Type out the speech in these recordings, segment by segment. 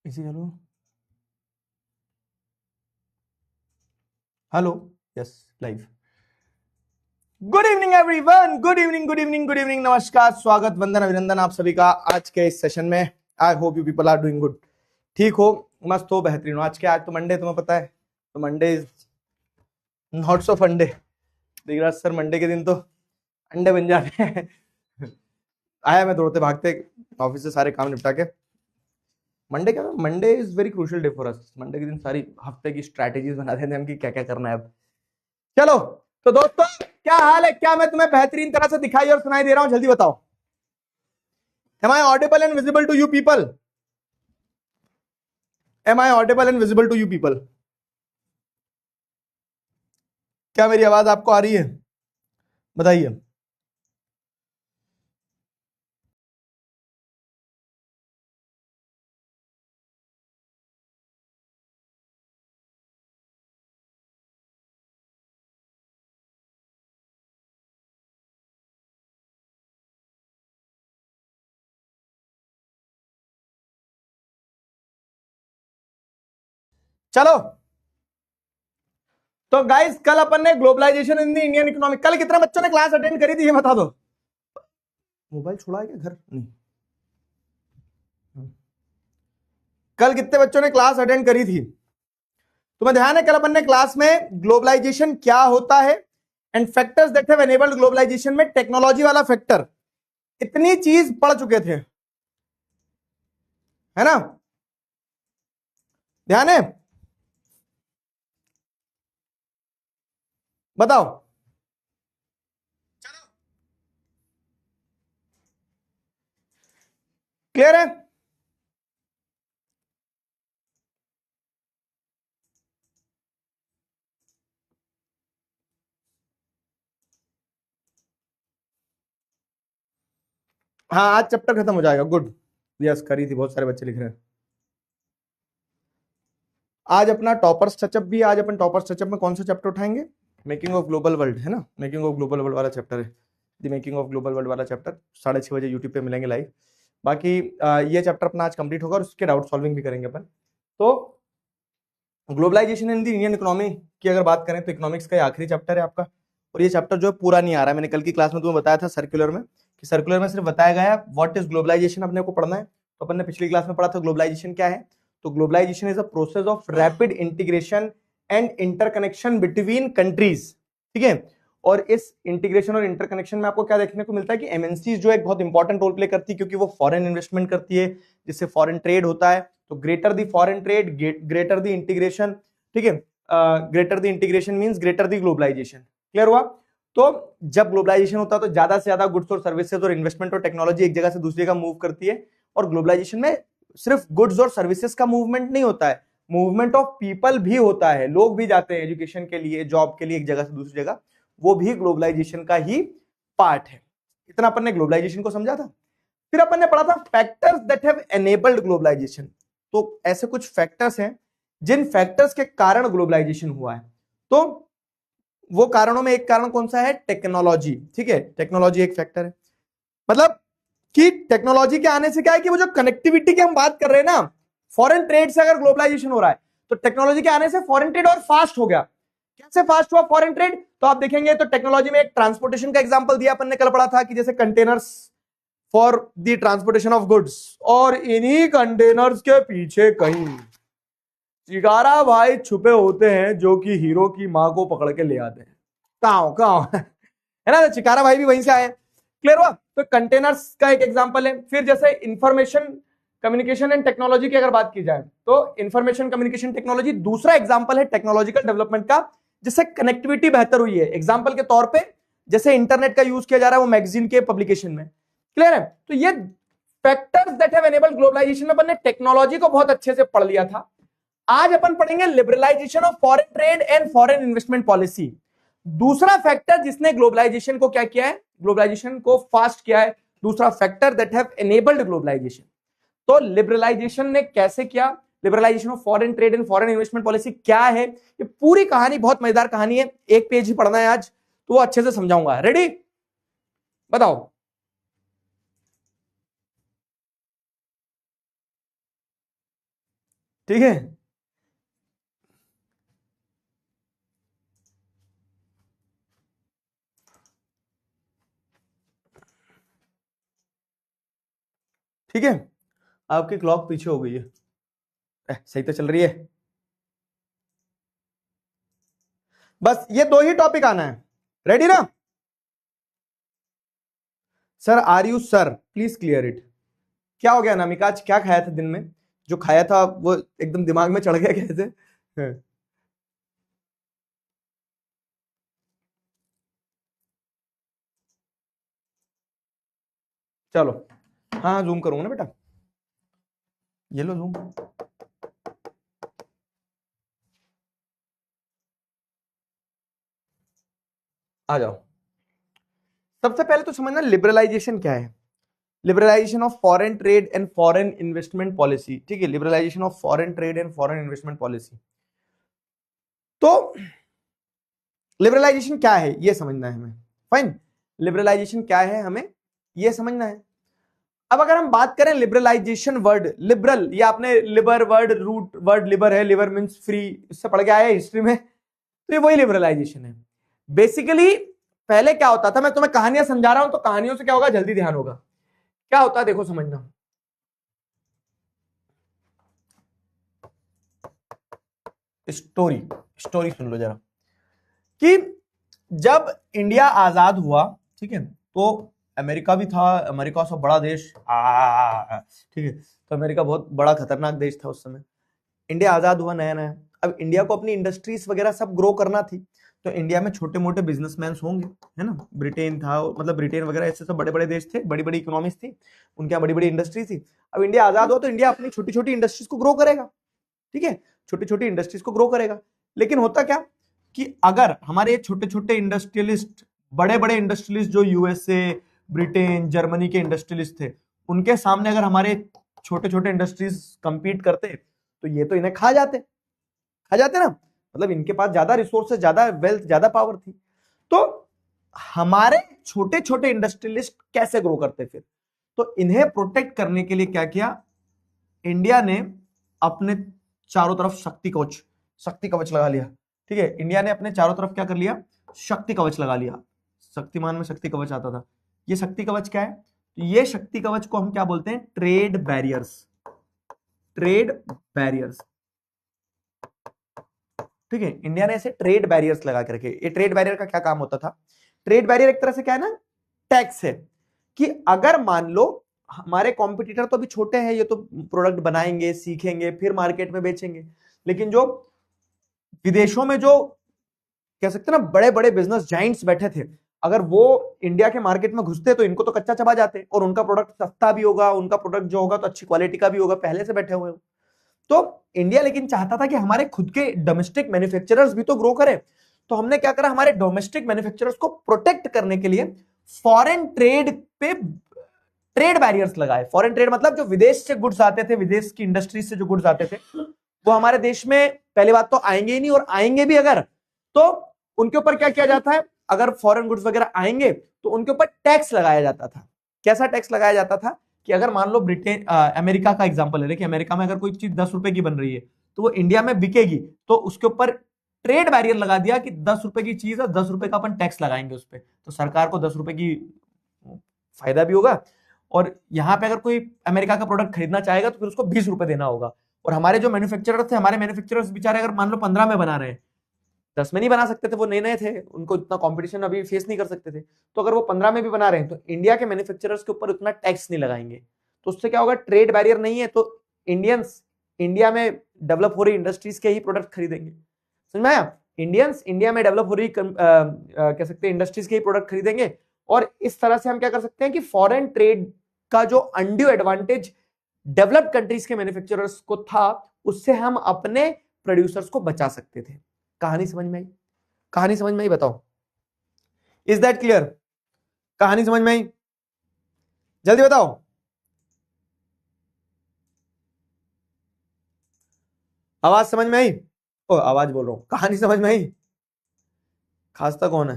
इसी hello hello yes live. Good evening everyone, good evening good evening good evening, नमस्कार, स्वागत, वंदन, अभिनंदन आप सभी का आज के इस सेशन में। I hope you people are doing good. ठीक हो, मस्त हो, बेहतरीन हो। आज तो मंडे, तुम्हें पता है, तो मंडे इज नॉट सो फंडे। दिगराज सर मंडे के दिन तो अंडे बन जाते हैं। आया मैं दौड़ते भागते ऑफिस से सारे काम निपटा के। Monday is very crucial day for us. Monday के दिन सारी हफ्ते की स्ट्रैटेजीज बनाते हैं हम कि क्या क्या करना है अब। चलो तो दोस्तों, क्या हाल है? क्या मैं तुम्हें बेहतरीन तरह से दिखाई और सुनाई दे रहा हूं? जल्दी बताओ। Am I audible and visible to you people? Am I audible and visible to you people? क्या मेरी आवाज आपको आ रही है? बताइए। चलो तो गाइस, कल अपन ने globalization in the Indian economy, कल कितने बच्चों ने क्लास अटेंड करी थी ये बता दो। मोबाइल छोड़ा है क्या घर? नहीं। कल कितने बच्चों ने क्लास अटेंड करी थी? तुम्हें ध्यान है कल अपन ने क्लास में ग्लोबलाइजेशन क्या होता है and factors that have enabled globalization में टेक्नोलॉजी वाला फैक्टर, इतनी चीज पढ़ चुके थे, है ना? ध्यान है? बताओ। क्लियर है? हाँ, आज चैप्टर खत्म हो जाएगा। गुड, यस, करी थी, बहुत सारे बच्चे लिख रहे हैं। आज अपना टॉपर्स टचअप भी। आज अपन टॉपर्स टचअप में कौन सा चैप्टर उठाएंगे? मेकिंग ऑफ ग्लोबल वर्ल्ड, है ना? मेकिंग ऑफ ग्लोबल वर्ल्ड वाला चैप्टर है। The making of global world वाला चैप्टर 6:30 बजे यूट्यूब पे मिलेंगे लाइव। बाकी ये चैप्टर अपना आज कंप्लीट होगा और उसके डाउट सॉल्विंग भी करेंगे अपन। तो globalization in the Indian economy की अगर बात करें तो इकोनॉमिक्स का आखिरी चैप्टर है आपका। और ये चैप्टर जो है पूरा नहीं आ रहा है। मैंने कल की क्लास में तुम्हें बताया था सर्कुलर में कि सर्कुलर में सिर्फ बताया गया व्हाट इज ग्लोबलाइजेशन, अपने को पढ़ना है। तो अपन ने पिछली क्लास में पढ़ा था ग्लोबलाइजेशन क्या है। तो globalization is a process of rapid integration and interconnection between countries, ठीक है। और इस इंटीग्रेशन और इंटरकनेक्शन में आपको क्या देखने को मिलता है कि एमएनसीज जो एक बहुत इंपॉर्टेंट रोल प्ले करती है, क्योंकि वो फॉरेन इन्वेस्टमेंट करती है जिससे फॉरेन ट्रेड होता है। तो greater the foreign trade, greater the integration, ठीक है। Greater the integration means greater the globalization. Clear हुआ? तो जब ग्लोबलाइजेशन होता है तो ज्यादा से ज्यादा गुड्स और सर्विसेज और इन्वेस्टमेंट और टेक्नोलॉजी एक जगह से दूसरी जगह मूव करती है। और ग्लोबलाइजेशन में सिर्फ गुड्स और सर्विसेज का मूवमेंट नहीं होता है, मूवमेंट ऑफ पीपल भी होता है। लोग भी जाते हैं एजुकेशन के लिए, जॉब के लिए एक जगह से दूसरी जगह, वो भी ग्लोबलाइजेशन का ही पार्ट है। इतना अपन ने ग्लोबलाइजेशन को समझा था। फिर अपन ने पढ़ा था factors that have enabled globalization. तो ऐसे कुछ फैक्टर्स हैं जिन फैक्टर्स के कारण ग्लोबलाइजेशन हुआ है। तो वो कारणों में एक कारण कौन सा है? टेक्नोलॉजी, ठीक है। टेक्नोलॉजी एक फैक्टर है। मतलब कि टेक्नोलॉजी के आने से क्या है कि वो जो कनेक्टिविटी की हम बात कर रहे हैं ना, फॉरेन ट्रेड से अगर ग्लोबलाइजेशन हो रहा है तो टेक्नोलॉजी के आने से फॉरेन ट्रेड और फास्ट हो गया। कैसे फास्ट हुआ फॉरेन ट्रेड? तो आप देखेंगे तो टेक्नोलॉजी में एक ट्रांसपोर्टेशन का एग्जांपल दिया अपन ने, कल पढ़ा था कि जैसे containers for the transportation of goods, और इन्हीं कंटेनर्स के पीछे कहीं चिकारा भाई छुपे होते हैं जो कि हीरो की मां को पकड़ के ले आते हैं। कहां है ना? तो चिकारा भाई भी वहीं से आए। क्लियर हुआ? तो कंटेनर्स का एक एग्जांपल है। फिर जैसे इंफॉर्मेशन कम्युनिकेशन एंड टेक्नोलॉजी की अगर बात की जाए तो इंफॉर्मेशन कम्युनिकेशन टेक्नोलॉजी दूसरा एग्जांपल है टेक्नोलॉजिकल डेवलपमेंट का, जिससे कनेक्टिविटी बेहतर हुई है। एग्जांपल के तौर पे जैसे इंटरनेट का यूज किया जा रहा है वो मैगजीन के पब्लिकेशन में। क्लियर है? तो ये factors that have enabled globalization में अपन ने टेक्नोलॉजी को बहुत अच्छे से पढ़ लिया था। आज अपन पढ़ेंगे liberalization of foreign trade and foreign investment policy. दूसरा फैक्टर जिसने ग्लोबलाइजेशन को क्या किया है, ग्लोबलाइजेशन को फास्ट किया है, दूसरा factor that have enabled globalization. तो लिबरलाइजेशन ने कैसे किया, liberalization of foreign trade and foreign investment policy क्या है, ये पूरी कहानी बहुत मजेदार कहानी है। एक पेज ही पढ़ना है आज, तो वो अच्छे से समझाऊंगा। रेडी? बताओ। ठीक है। ठीक है, आपकी क्लॉक पीछे हो गई है। सही तो चल रही है। बस ये दो ही टॉपिक आना है, रेडी ना? Sir are you sir, please clear it. क्या हो गया अनामिका, आज क्या खाया था दिन में? जो खाया था वो एकदम दिमाग में चढ़ गया कैसे? चलो, हाँ जूम करूंगा ना बेटा, ये लो जूम। आ जाओ। सबसे पहले तो समझना लिबरलाइजेशन क्या है। Liberalization of foreign trade and foreign investment policy. ठीक है, liberalization of foreign trade and foreign investment policy. तो लिबरलाइजेशन क्या है ये समझना है हमें। फाइन, लिबरलाइजेशन क्या है हमें ये समझना है। अब अगर हम बात करें लिबरलाइजेशन, वर्ड लिबरल, ये आपने liber word, root word liber है, लिबर मींस फ्री, इससे पढ़ के आया हिस्ट्री में, तो ये वही लिबरलाइजेशन है बेसिकली। पहले क्या होता था, मैं तुम्हें कहानियां समझा रहा हूं तो कहानियों से क्या होगा, जल्दी ध्यान होगा। क्या होता है देखो समझना, स्टोरी, स्टोरी सुन लो जरा। कि जब इंडिया आजाद हुआ, ठीक है, तो अमेरिका भी था, अमेरिका सब बड़ा देश, ठीक है, तो अमेरिका बहुत बड़ा खतरनाक देश था उस समय। इंडिया आजाद हुआ नया नया, अब इंडिया को अपनी इंडस्ट्रीज वगैरह सब ग्रो करना थी, तो इंडिया में छोटे मोटे बिजनेसमैन होंगे, है ना। ब्रिटेन था, मतलब ब्रिटेन वगैरह ऐसे सब बड़े बड़े देश थे, बड़ी बड़ी इकोनॉमीज थी, उनके यहाँ बड़ी बड़ी इंडस्ट्री थी। अब इंडिया आजाद हुआ तो इंडिया अपनी छोटी छोटी इंडस्ट्रीज को ग्रो करेगा, ठीक है, छोटी छोटी इंडस्ट्रीज को ग्रो करेगा। लेकिन होता क्या कि अगर हमारे छोटे छोटे इंडस्ट्रियलिस्ट, बड़े बड़े इंडस्ट्रियलिस्ट जो यूएसए, ब्रिटेन, जर्मनी के इंडस्ट्रियलिस्ट थे, उनके सामने अगर हमारे छोटे छोटे इंडस्ट्रीज कंपीट करते तो ये तो इन्हें खा जाते, खा जाते ना, मतलब इनके पास ज्यादा रिसोर्सेज, ज्यादा वेल्थ, ज्यादा पावर थी। तो हमारे छोटे छोटे इंडस्ट्रियलिस्ट कैसे ग्रो करते फिर? तो इन्हें प्रोटेक्ट करने के लिए क्या किया, इंडिया ने अपने चारों तरफ शक्ति कवच, शक्ति कवच लगा लिया। ठीक है, इंडिया ने अपने चारों तरफ क्या कर लिया, शक्ति कवच लगा लिया। शक्तिमान में शक्ति कवच आता था। ये शक्ति कवच क्या है, तो ये शक्ति कवच को हम क्या बोलते हैं, ट्रेड बैरियर्स, ट्रेड बैरियर्स। ठीक है, इंडिया ने ऐसे ट्रेड बैरियर्स लगा के रखे। ये ट्रेड बैरियर का क्या काम होता था, ट्रेड बैरियर एक तरह से क्या है ना, टैक्स है। कि अगर मान लो हमारे कॉम्पिटिटर तो अभी छोटे हैं, ये तो प्रोडक्ट बनाएंगे, सीखेंगे, फिर मार्केट में बेचेंगे, लेकिन जो विदेशों में जो कह सकते हैं ना बड़े बड़े बिजनेस जाइंट्स बैठे थे, अगर वो इंडिया के मार्केट में घुसते तो इनको तो कच्चा चबा जाते, और उनका प्रोडक्ट सस्ता भी होगा, उनका प्रोडक्ट जो होगा तो अच्छी क्वालिटी का भी होगा, पहले से बैठे हुए हो। तो इंडिया लेकिन चाहता था कि हमारे खुद के डोमेस्टिक मैन्युफैक्चरर्स भी तो ग्रो करें। तो हमने क्या करा, हमारे डोमेस्टिक मैन्युफैक्चरर्स को प्रोटेक्ट करने के लिए फॉरेन ट्रेड पे ट्रेड बैरियर्स लगाए। फॉरेन ट्रेड मतलब जो विदेश से गुड्स आते थे, विदेश की इंडस्ट्रीज से जो गुड्स आते थे वो हमारे देश में पहली बात तो आएंगे ही नहीं, और आएंगे भी अगर तो उनके ऊपर क्या किया जाता है, अगर फॉरेन गुड्स वगैरह आएंगे तो उनके ऊपर टैक्स लगाया जाता था। कैसा टैक्स लगाया जाता था कि अगर मान लो ब्रिटेन, अमेरिका का एग्जांपल ले रहे कि अमेरिका में अगर कोई चीज 10 रुपए की बन रही है तो वो इंडिया में बिकेगी, तो उसके ऊपर ट्रेड बैरियर लगा दिया कि 10 रुपए की चीज है, 10 रुपए का अपन टैक्स लगाएंगे उस पर, तो सरकार को 10 रुपए की फायदा भी होगा, और यहां पे अगर कोई अमेरिका का प्रोडक्ट खरीदना चाहेगा तो फिर उसको 20 रुपए देना होगा। और हमारे जो मैन्युफैक्चरर थे, हमारे मैन्युफैक्चरर्स बेचारे अगर मान लो 15 में बना रहे हैं, 10 में नहीं बना सकते थे, वो नए नए थे, उनको इतना कंपटीशन अभी फेस नहीं कर सकते थे, तो अगर वो 15 में भी बना रहे हैं तो इंडिया के मैन्युफैक्चरर्स के ऊपर उतना टैक्स नहीं लगाएंगे। तो उससे क्या होगा, ट्रेड बैरियर नहीं है, तो इंडियंस इंडिया में डेवलप हो रही इंडस्ट्रीज के ही प्रोडक्ट खरीदेंगे। समझ में आया? इंडियंस इंडिया में डेवलप हो रही कह सकते हैं इंडस्ट्रीज के ही प्रोडक्ट खरीदेंगे, और इस तरह से हम क्या कर सकते हैं कि फॉरेन ट्रेड का जो अनड्यू एडवांटेज डेवलप्ड कंट्रीज के मैन्युफैक्चरर्स को था, उससे हम अपने प्रोड्यूसर्स को बचा सकते थे। कहानी समझ में आई? कहानी समझ में आई? बताओ, इज दैट क्लियर? कहानी समझ में आई? जल्दी बताओ। आवाज समझ में आई? ओ आवाज बोल रहा हूं, कहानी समझ में आई? खांसता कौन है?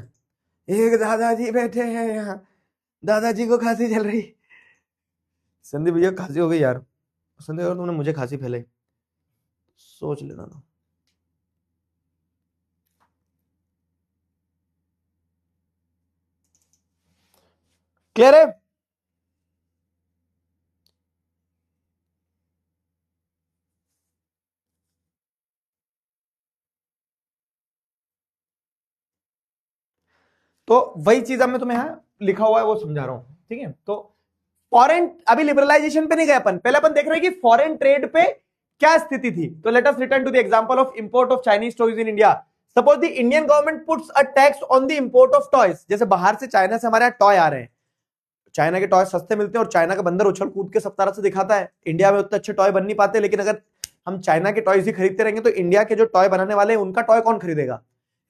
एक दादाजी बैठे हैं यहाँ, दादाजी को खांसी चल रही। संदीप भैया खांसी हो गई यार, संदीप तुमने मुझे खांसी फैलाई। सोच लेना ना। क्लियर है? तो वही चीज अब मैं तुम्हें यहां लिखा हुआ है वो समझा रहा हूं, ठीक है। तो फॉरेन, अभी लिबरलाइजेशन पे नहीं गए अपन, पहले अपन देख रहे हैं कि फॉरेन ट्रेड पे क्या स्थिति थी। तो let us return to the example of import of Chinese toys in India. Suppose the Indian government puts a tax on the import of toys. जैसे बाहर से, चाइना से हमारे यहाँ टॉय आ रहे हैं, चाइना के टॉय सस्ते मिलते हैं और चाइना का बंदर उछल कूद के सब तरह से दिखाता है। इंडिया में उतने अच्छे टॉय बन नहीं पाते, लेकिन अगर हम चाइना के टॉयज ही खरीदते रहेंगे तो इंडिया के जो टॉय बनाने वाले हैं उनका टॉय कौन खरीदेगा,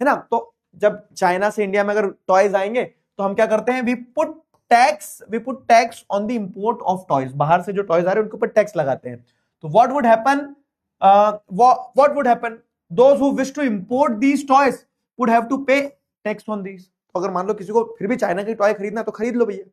है ना। तो जब चाइना से इंडिया में अगर टॉयज आएंगे तो हम क्या करते हैं, we put tax on the import of toys. बाहर से जो टॉयज आ रहे हैं उनके ऊपर टैक्स लगाते हैं। तो what would happen, those who wish to import these toys would have to pay tax on these. तो अगर मान लो किसी को फिर भी चाइना की टॉय खरीदना तो खरीद लो भैया,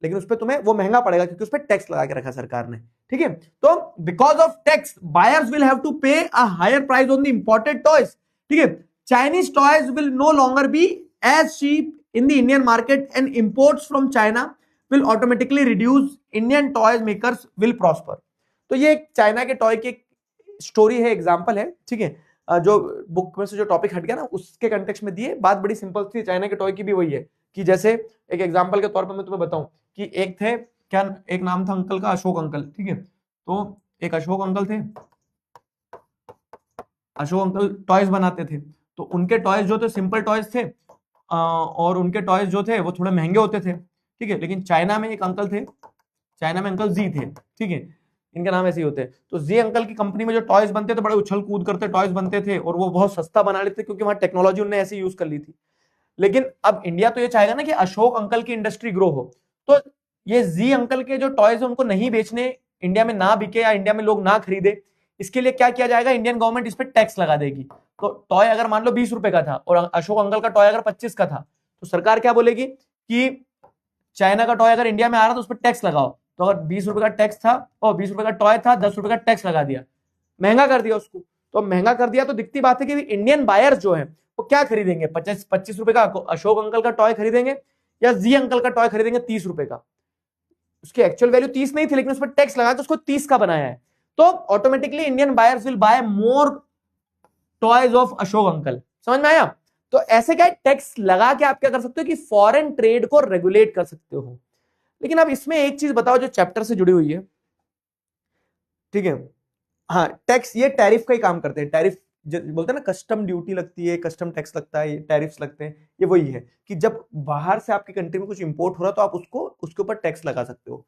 लेकिन उस पर तुम्हें वो महंगा पड़ेगा क्योंकि उस पर टैक्स लगा के रखा सरकार ने, ठीक है। तो because of tax buyers will have to pay a higher price on the imported toys, ठीक है। Chinese toys will no longer be as cheap in the Indian market and imports from China will automatically reduce, Indian toys makers will prosper। तो ये China के toy की story है, example है, ठीक है। जो बुक में से जो टॉपिक हट गया ना उसके कंटेक्स्ट में दिए, बात बड़ी सिंपल थी। चाइना के टॉय की भी वही है कि जैसे एक एग्जांपल के तौर पर मैं तुम्हें बताऊं कि एक थे, क्या एक नाम था अंकल का, अशोक अंकल, ठीक है। तो एक अशोक अंकल थे, अशोक अंकल टॉयज बनाते थे। तो उनके टॉयज जो थे सिंपल टॉयज थे, और उनके टॉयज जो थे वो थोड़े महंगे होते थे, ठीक है। लेकिन चाइना में एक अंकल थे, चाइना में अंकल जी थे, ठीक है, इनके नाम ऐसे ही होते हैं। तो जी अंकल की कंपनी में जो टॉयज बनते थे, बड़े उछल कूद करते टॉयज बनते थे और वो बहुत सस्ता बना लेते क्योंकि वहां टेक्नोलॉजी उन्होंने ऐसे यूज कर ली थी। लेकिन अब इंडिया तो ये चाहेगा ना कि अशोक अंकल की इंडस्ट्री ग्रो हो, तो ये जी अंकल के जो टॉयज है उनको नहीं बेचने, इंडिया में ना बिके या इंडिया में लोग ना खरीदे, इसके लिए क्या किया जाएगा, इंडियन गवर्नमेंट इस पर टैक्स लगा देगी। तो टॉय अगर मान लो 20 रुपए का था और अशोक अंकल का टॉय अगर 25 का था, तो सरकार क्या बोलेगी कि चाइना का टॉय अगर इंडिया में आ रहा तो उस पर टैक्स लगाओ। तो अगर 20 रुपए का टैक्स था और 20 रुपए का टॉय था, 10 रुपए का टैक्स लगा दिया, महंगा कर दिया उसको। तो महंगा कर दिया तो दिखती बात है कि इंडियन बायर्स जो है वो क्या खरीदेंगे, 25 रुपए का अशोक अंकल का टॉय खरीदेंगे या जी अंकल का टॉय खरीदेंगे 30 रुपए का। उसकी एक्चुअल वैल्यू 30 नहीं थी, लेकिन उस पर टैक्स लगा तो उसको 30 का बनाया है। तो automatically Indian buyers will buy more toys of Ashok uncle. समझ में आया? तो ऐसे क्या टैक्स लगा के आप क्या कर सकते हो कि फॉरेन ट्रेड को रेगुलेट कर सकते हो। लेकिन अब इसमें एक चीज बताओ जो चैप्टर से जुड़ी हुई है, ठीक है। हाँ, टैक्स ये टैरिफ का ही काम करते हैं। टैरिफ बोलते हैं ना, कस्टम ड्यूटी लगती है, कस्टम टैक्स लगता है, टैरिफ्स लगते हैं। ये वही है कि जब बाहर से आपकी कंट्री में कुछ इंपोर्ट हो रहा है तो आप उसको उसके ऊपर टैक्स लगा सकते हो।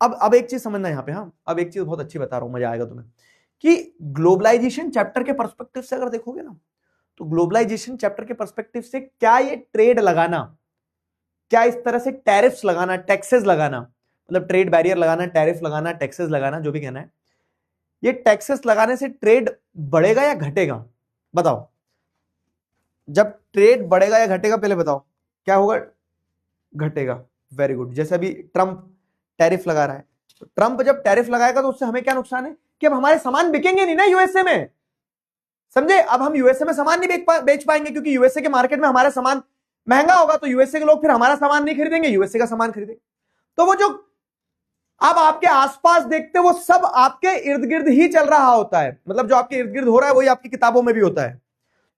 अब एक चीज समझना यहाँ पे, हाँ अब एक चीज बहुत अच्छी बता रहा हूं, मजा आएगा तुम्हें, कि ग्लोबलाइजेशन चैप्टर के पर्सपेक्टिव से अगर देखोगे ना, तो ग्लोबलाइजेशन चैप्टर के पर्सपेक्टिव से क्या ये ट्रेड लगाना, क्या इस तरह से टैरिफ्स लगाना, टैक्सेस लगाना, मतलब ट्रेड बैरियर लगाना, टैरिफ लगाना, टैक्सेस लगाना, जो भी कहना है, ये टैक्सेस लगाने से ट्रेड बढ़ेगा या घटेगा? बताओ। जब ट्रेड बढ़ेगा या घटेगा पहले बताओ, क्या होगा? घटेगा। Very good. जैसे अभी ट्रंप टैरिफ लगा रहा है, तो ट्रंप जब टैरिफ लगाएगा तो उससे हमें क्या नुकसान है कि अब हमारे सामान बिकेंगे नहीं ना यूएसए में, समझे। अब हम यूएसए में सामान नहीं बेच पाएंगे क्योंकि यूएसए के मार्केट में हमारा सामान महंगा होगा, तो यूएसए के लोग फिर हमारा सामान नहीं खरीदेंगे, यूएसए का सामान खरीदेंगे। तो वो जो अब आपके आसपास देखते वो सब आपके इर्द गिर्द ही चल रहा होता है, मतलब जो आपके इर्द गिर्द हो रहा है वही आपकी किताबों में भी होता है।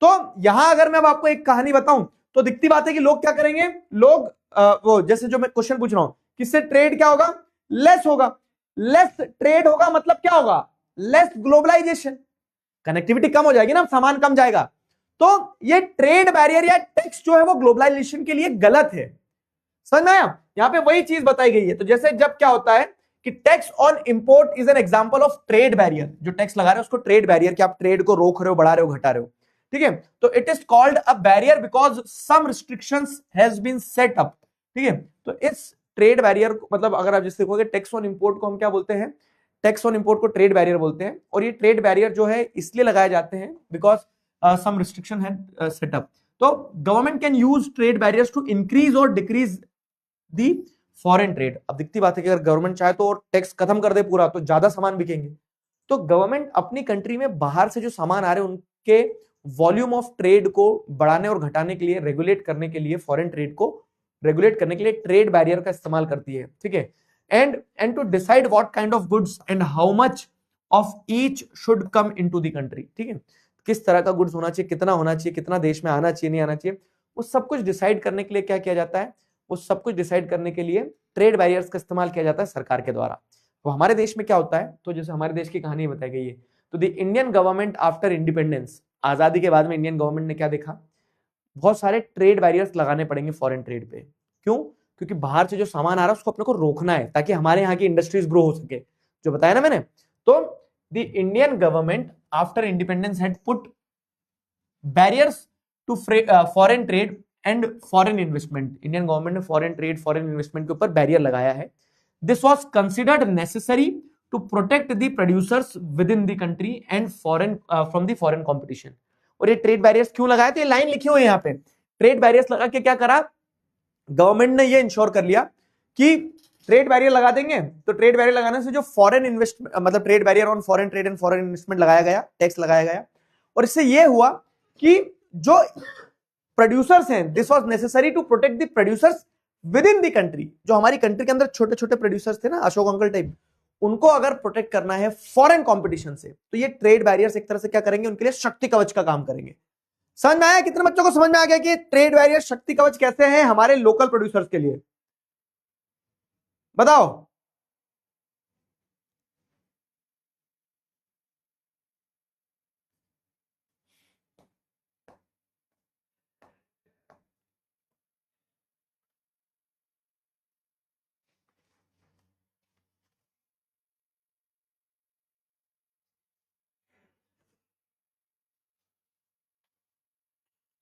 तो यहां अगर मैं अब आपको एक कहानी बताऊं तो दिखती बात है कि लोग क्या करेंगे, लोग वो जैसे जो मैं क्वेश्चन पूछ रहा हूं, किससे ट्रेड क्या होगा, लेस होगा। लेस ट्रेड होगा मतलब क्या होगा, लेस ग्लोबलाइजेशन, कनेक्टिविटी कम हो जाएगी ना, सामान कम जाएगा। तो ये ट्रेड बैरियर या टैक्स जो है वो ग्लोबलाइजेशन के लिए गलत है। समझ में आया? यहां पे वही चीज बताई गई है। तो जैसे जब क्या होता है कि tax on import is an example of trade barrier, जो टैक्स लगा रहे हैं उसको ट्रेड बैरियर, कि आप ट्रेड को रोक रहे हो, बढ़ा रहे हो, घटा रहे हो, ठीक है। तो it is called a barrier because some restrictions has been set up, ठीक है। तो इस ट्रेड बैरियर मतलब अगर आप जैसे देखोगे टैक्स ऑन इंपोर्ट को हम क्या बोलते हैं, टैक्स ऑन इंपोर्ट को ट्रेड बैरियर बोलते हैं। और ये ट्रेड बैरियर जो है इसलिए लगाए जाते हैं बिकॉज सम रिस्ट्रिक्शन है सेट अप। तो government can use trade barriers to increase और डिक्रीज दी फॉरेन ट्रेड। अब दिखती बात है कि अगर गवर्नमेंट चाहे तो टैक्स खत्म कर दे पूरा तो ज्यादा सामान बिकेंगे, तो गवर्नमेंट अपनी कंट्री में बाहर से जो सामान आ रहे हैं उनके वॉल्यूम ऑफ ट्रेड को बढ़ाने और घटाने के लिए, रेगुलेट करने के लिए, फॉरेन ट्रेड को रेगुलेट करने के लिए ट्रेड बैरियर का इस्तेमाल करती है, ठीक है। And to decide what kind of goods and how much of each should come into the country, ठीक है। किस तरह का गुड्स होना चाहिए, कितना होना चाहिए, कितना देश में आना चाहिए, नहीं आना चाहिए, वो सब कुछ डिसाइड करने के लिए क्या किया जाता है, वो सब कुछ डिसाइड करने के लिए ट्रेड बैरियर्स का इस्तेमाल किया जाता है सरकार के द्वारा। तो हमारे देश में क्या होता है, तो जैसे हमारे देश की कहानी बताई गई है, तो the Indian government after independence, आजादी के बाद में इंडियन गवर्नमेंट ने क्या देखा, बहुत सारे ट्रेड बैरियर्स लगाने पड़ेंगे फॉरेन ट्रेड पे। क्यों? क्योंकि बाहर से जो सामान आ रहा है उसको अपने को रोकना है ताकि हमारे यहाँ की इंडस्ट्रीज ग्रो हो सके, जो बताया ना मैंने। तो the Indian government after independence had put barriers to foreign trade and foreign investment. Indian government ने फॉरेन ट्रेड, फॉरेन इन्वेस्टमेंट के ऊपर बैरियर लगाया है। This was considered necessary to protect the producers within the country and foreign from the foreign competition. और ये trade barriers क्यों लगाए, तो ये लाइन लिखी हुई है यहाँ पे। ट्रेड बैरियर्स लगा के क्या करा, गवर्नमेंट ने ये इंश्योर कर लिया कि ट्रेड बैरियर लगा देंगे, तो ट्रेड बैरियर लगाने से जो फॉरेन इन्वेस्टमेंट, मतलब trade barrier on foreign trade and foreign investment लगाया गया, टैक्स लगाया गया, और इससे ये हुआ कि जो प्रोड्यूसर्स हैं, this was necessary to protect the producers within the country. जो हमारी कंट्री के अंदर छोटे छोटे प्रोड्यूसर्स थे ना, अशोक अंकल टाइप, उनको अगर प्रोटेक्ट करना है फॉरेन कंपटीशन से, तो ये ट्रेड बैरियर्स एक तरह से क्या करेंगे, उनके लिए शक्ति कवच का काम करेंगे। समझ में आया? कितने बच्चों को समझ में आ गया कि ट्रेड बैरियर शक्ति कवच कैसे हैं हमारे लोकल प्रोड्यूसर्स के लिए? बताओ।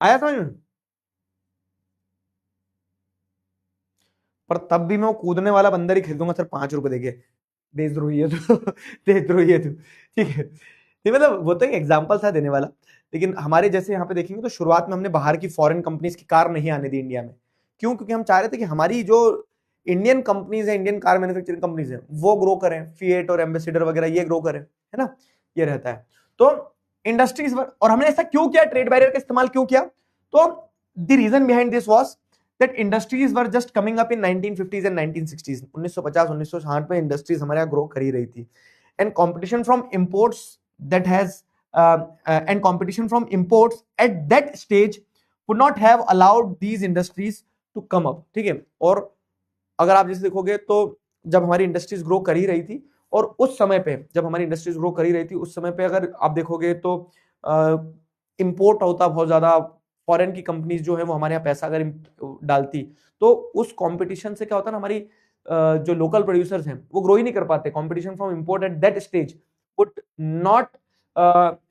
आया समझ में? पर तब भी मैं वो कूदने वाला बंदर ही खरीदूंगा सर, 5 रुपए देके। देशद्रोही है तो देशद्रोही है तो, ठीक है। नहीं मतलब वो तो एक एग्जांपल था देने वाला, लेकिन हमारे जैसे यहाँ पे देखेंगे तो शुरुआत में हमने बाहर की फॉरेन कंपनीज की कार नहीं आने दी इंडिया में। क्यों? क्योंकि हम चाह रहे थे कि हमारी जो इंडियन कंपनीज है, इंडियन कार मैन्युफैक्चरिंग कंपनीज है, वो ग्रो करें, फिएट और एम्बेसडर वगैरह ये ग्रो करें, है ना, ये रहता है। तो इंडस्ट्रीज, और हमने ऐसा क्यों किया, ट्रेड बैरियर का इस्तेमाल क्यों किया? तो the reason behind this was that industries were just coming up in 1950s and 1960s। 1950-1960 में इंडस्ट्रीज हमारे यहाँ ग्रो कर ही रही थी, and competition from imports that has and competition from imports at that stage would not have allowed these industries to come up, ठीक है। और अगर आप जैसे देखोगे तो जब हमारी इंडस्ट्रीज ग्रो कर ही रही थी, और उस समय पे जब हमारी इंडस्ट्रीज ग्रो कर ही रही थी, उस समय पे अगर आप देखोगे तो इंपोर्ट होता बहुत ज्यादा, फॉरेन की कंपनीज जो है वो हमारे यहाँ पैसा अगर डालती, तो उस कंपटीशन से क्या होता है ना, हमारी जो लोकल प्रोड्यूसर्स हैं वो ग्रो ही नहीं कर पाते। Competition from import at that stage would not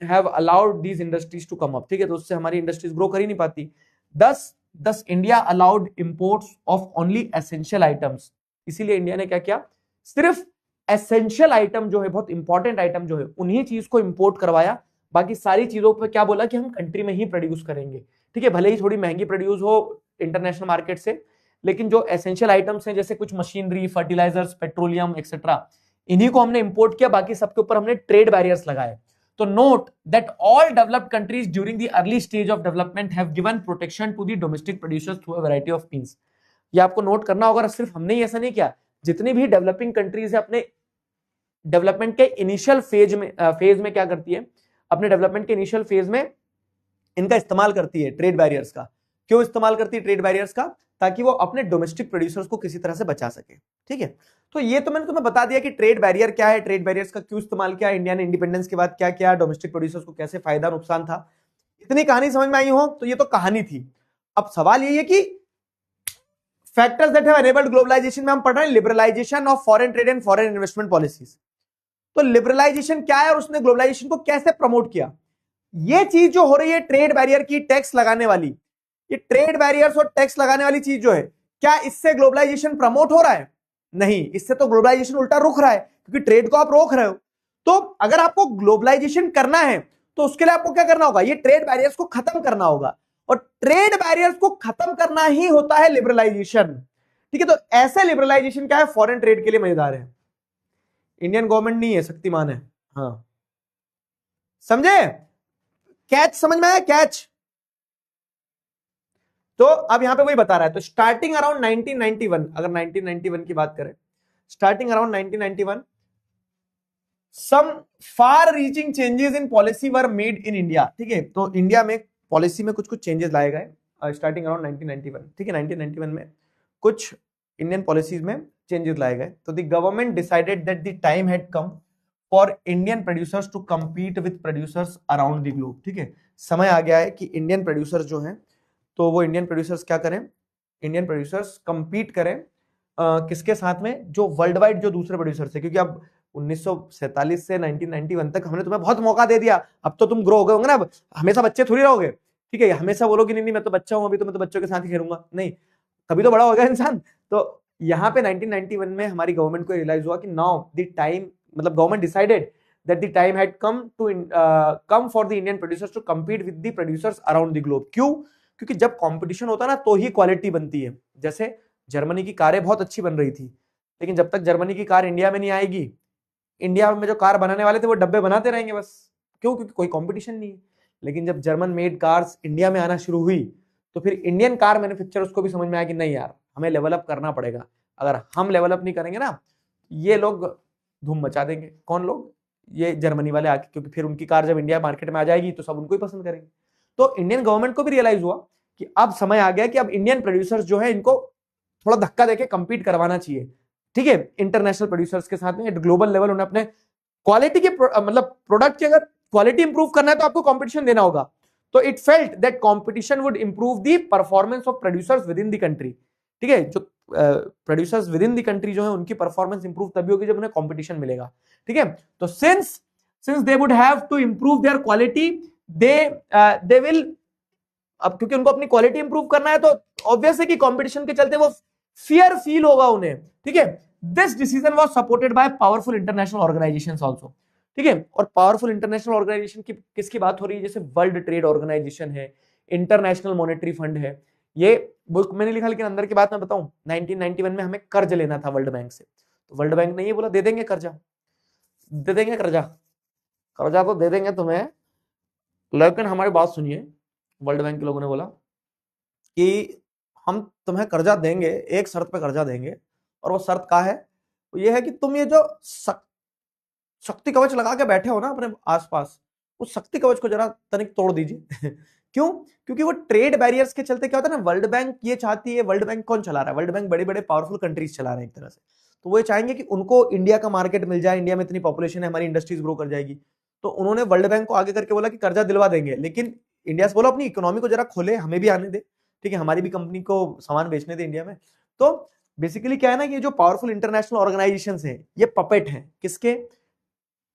have allowed these industries to come up, ठीक है। तो उससे हमारी इंडस्ट्रीज ग्रो कर ही नहीं पाती। दस India allowed imports of only essential items. इसीलिए इंडिया ने क्या किया, सिर्फ एसेंशियल आइटम जो है, बहुत इंपॉर्टेंट आइटम जो है, उन्हीं चीज को इंपोर्ट करवाया। बाकी सारी चीजों पर क्या बोला कि हम कंट्री में ही प्रोड्यूस करेंगे, ठीक है। भले ही थोड़ी महंगी प्रोड्यूस हो इंटरनेशनल मार्केट से, लेकिन जो एसेंशियल आइटम्स हैं जैसे कुछ मशीनरी, फर्टिलाइजर्स, पेट्रोलियम एक्सेट्रा, इन्हीं को हमने इंपोर्ट किया, बाकी सबके ऊपर हमने ट्रेड बैरियर्स लगाए। तो note that all developed countries during the early stage of development have given protection to the domestic producers through a variety of means. ये आपको नोट करना होगा, सिर्फ हमने ही ऐसा नहीं किया, जितनी भी डेवलपिंग कंट्रीज है अपने डेवलपमेंट के इनिशियल फेज में क्या करती है, अपने डेवलपमेंट के इनिशियल फेज में इनका इस्तेमाल करती है ट्रेड बैरियर्स का। क्यों इस्तेमाल करती है ट्रेड बैरियर्स का? ताकि वो अपने डोमेस्टिक प्रोड्यूसर्स को किसी तरह से बचा सके, ठीक है। तो ये तो मैंने तुम्हें बता दिया कि ट्रेड बैरियर क्या है, ट्रेड बैरियर्स का क्यों इस्तेमाल किया, इंडिया ने इंडिपेंडेंस के बाद क्या किया, डोमेस्टिक प्रोड्यूसर्स को कैसे फायदा नुकसान था। इतनी कहानी समझ में आई हो तो ये तो कहानी थी। अब सवाल ये है कि factors that have enabled globalization में हम पढ़ रहे हैं liberalization of foreign trade and foreign investment policies. तो लिबरलाइजेशन क्या है और उसने ग्लोबलाइजेशन को कैसे प्रमोट किया? ये चीज जो हो रही है ट्रेड बैरियर की, टैक्स लगाने वाली, ये ट्रेड बैरियर्स और टैक्स लगाने वाली चीज जो है, क्या इससे ग्लोबलाइजेशन प्रमोट हो रहा है? नहीं, इससे तो ग्लोबलाइजेशन उल्टा रुक रहा है, क्योंकि ट्रेड को आप रोक रहे हो। तो अगर आपको ग्लोबलाइजेशन करना है तो उसके लिए आपको क्या करना होगा, ये ट्रेड बैरियर्स को खत्म करना होगा, और ट्रेड बैरियर्स को खत्म करना ही होता है लिबरलाइजेशन, ठीक है। तो ऐसे लिबरलाइजेशन क्या है, फॉरेन ट्रेड के लिए मजेदार है। इंडियन गवर्नमेंट नहीं है, शक्तिमान है, हाँ। समझे? कैच समझ में आया? कैच। तो अब यहां पे वही बता रहा है, तो स्टार्टिंग अराउंड 1991, अगर 1991 की बात करें, starting around 1991 some far reaching changes in policy were made in India. ठीक है, तो इंडिया में पॉलिसी में कुछ कुछ चेंजेस लाए गए स्टार्टिंग अराउंड 1991। ठीक है, 1991 में कुछ इंडियन पॉलिसीज में चेंजेस लाए गए। तो the government decided that the time had come for Indian producers to compete with producers around the globe. ठीक है, समय आ गया है कि इंडियन प्रोड्यूसर्स जो हैं, तो वो इंडियन प्रोड्यूसर्स क्या करें, इंडियन प्रोड्यूसर्स compete करें किसके साथ में, जो वर्ल्ड वाइड जो दूसरे प्रोड्यूसर्स है। क्योंकि अब 1947 से 1991 तक हमने तुम्हें बहुत मौका दे दिया, अब तो तुम ग्रो हो गए होंगे ना, अब हमेशा बच्चे थोड़ी रहोगे। ठीक है, हमेशा बोलोगे नहीं नहीं मैं तो बच्चा हूं अभी, तो मैं तो बच्चों के साथ ही खेलूंगा, नहीं, कभी तो बड़ा होगा इंसान। तो यहाँ पे 1991 में हमारी गवर्नमेंट को रियलाइज हुआ कि नाउ द टाइम, मतलब government decided that the time had come for the Indian producers to compete with the producers around the globe. क्यों? क्योंकि जब कंपटीशन होता है ना तो ही क्वालिटी बनती है। जैसे जर्मनी की कारें बहुत अच्छी बन रही थी, लेकिन जब तक जर्मनी की कार इंडिया में नहीं आएगी, इंडिया में जो कार बनाने वाले थे वो डब्बे बनाते रहेंगे बस। क्यों? क्योंकि कोई कंपटीशन नहीं है। लेकिन जब जर्मन मेड कार्स इंडिया में आना शुरू हुई, तो फिर इंडियन कार मैन्युफैक्चरर्स को भी समझ में आया कि नहीं यार, हमें लेवल अप करना पड़ेगा। अगर हम लेवल अप नहीं करेंगे ना, ये लोग धूम मचा देंगे। कौन लोग? ये जर्मनी वाले आके, क्योंकि फिर उनकी कार जब इंडिया मार्केट में आ जाएगी तो सब उनको ही पसंद करेंगे। तो इंडियन गवर्नमेंट को भी रियलाइज हुआ कि अब समय आ गया कि अब इंडियन प्रोड्यूसर्स जो है इनको थोड़ा धक्का देके कंपीट करवाना चाहिए। ठीक है, इंटरनेशनल प्रोड्यूसर्स के साथ में एट ग्लोबल लेवल उन्हें अपने क्वालिटी के मतलब प्रोडक्ट की अगर क्वालिटी इंप्रूव करना है तो आपको कंपटीशन देना होगा। तो it felt that competition would improve the performance of producers within the country. ठीक है, जो producers within the country जो है उनकी परफॉर्मेंस इंप्रूव तभी होगी जब उन्हें कंपटीशन मिलेगा। ठीक है, तो since they would have to improve their quality, they will, अब क्योंकि उनको अपनी क्वालिटी इंप्रूव करना है तो ऑब्वियस है कि कंपटीशन के चलते वो फियर फील होगा उन्हें। ठीक है, this decision was supported by powerful international organisations also. ठीक है, और पावरफुल इंटरनेशनल ऑर्गेनाइजेशन की किसकी बात हो रही है? जैसे वर्ल्ड ट्रेड ऑर्गेनाइजेशन है, इंटरनेशनल मॉनेटरी फंड है। ये बुक मैंने लिखा, लेकिन अंदर की बात मैं बताऊं, 1991 में हमें कर्ज लेना था वर्ल्ड बैंक से, तो वर्ल्ड बैंक ने ये बोला दे देंगे कर्जा, दे देंगे कर्जा, कर्जा तो दे देंगे तुम्हें, लेकिन हमारी बात सुनिए। वर्ल्ड बैंक के लोगों ने बोला कि हम तुम्हें कर्जा देंगे, एक शर्त पे कर्जा देंगे, और वो शर्त क्या है? वो ये है कि तुम ये जो शक्ति कवच लगा के बैठे हो ना अपने आसपास, उस शक्ति कवच को जरा तनिक तोड़ दीजिए। क्यों? क्योंकि वो ट्रेड बैरियर्स के चलते क्या होता है ना, वर्ल्ड बैंक ये चाहती है, वर्ल्ड बैंक कौन चला रहा है? वर्ल्ड बैंक बड़े बड़े पावरफुल कंट्रीज चला रहे हैं एक तरह से। तो वो चाहेंगे कि उनको इंडिया का मार्केट मिल जाए, इंडिया में इतनी पॉपुलेशन है, हमारी इंडस्ट्रीज ग्रो कर जाएगी। तो उन्होंने वर्ल्ड बैंक को आगे करके बोला कि कर्जा दिलवा देंगे, लेकिन इंडिया से बोला अपनी इकोनॉमी को जरा खोले, हमें भी आने दे। ठीक है, हमारी भी कंपनी को सामान बेचने दे इंडिया में। तो बेसिकली क्या है ना, ये जो पावरफुल इंटरनेशनल ऑर्गेनाइजेशंस हैं, ये पपेट हैं किसके?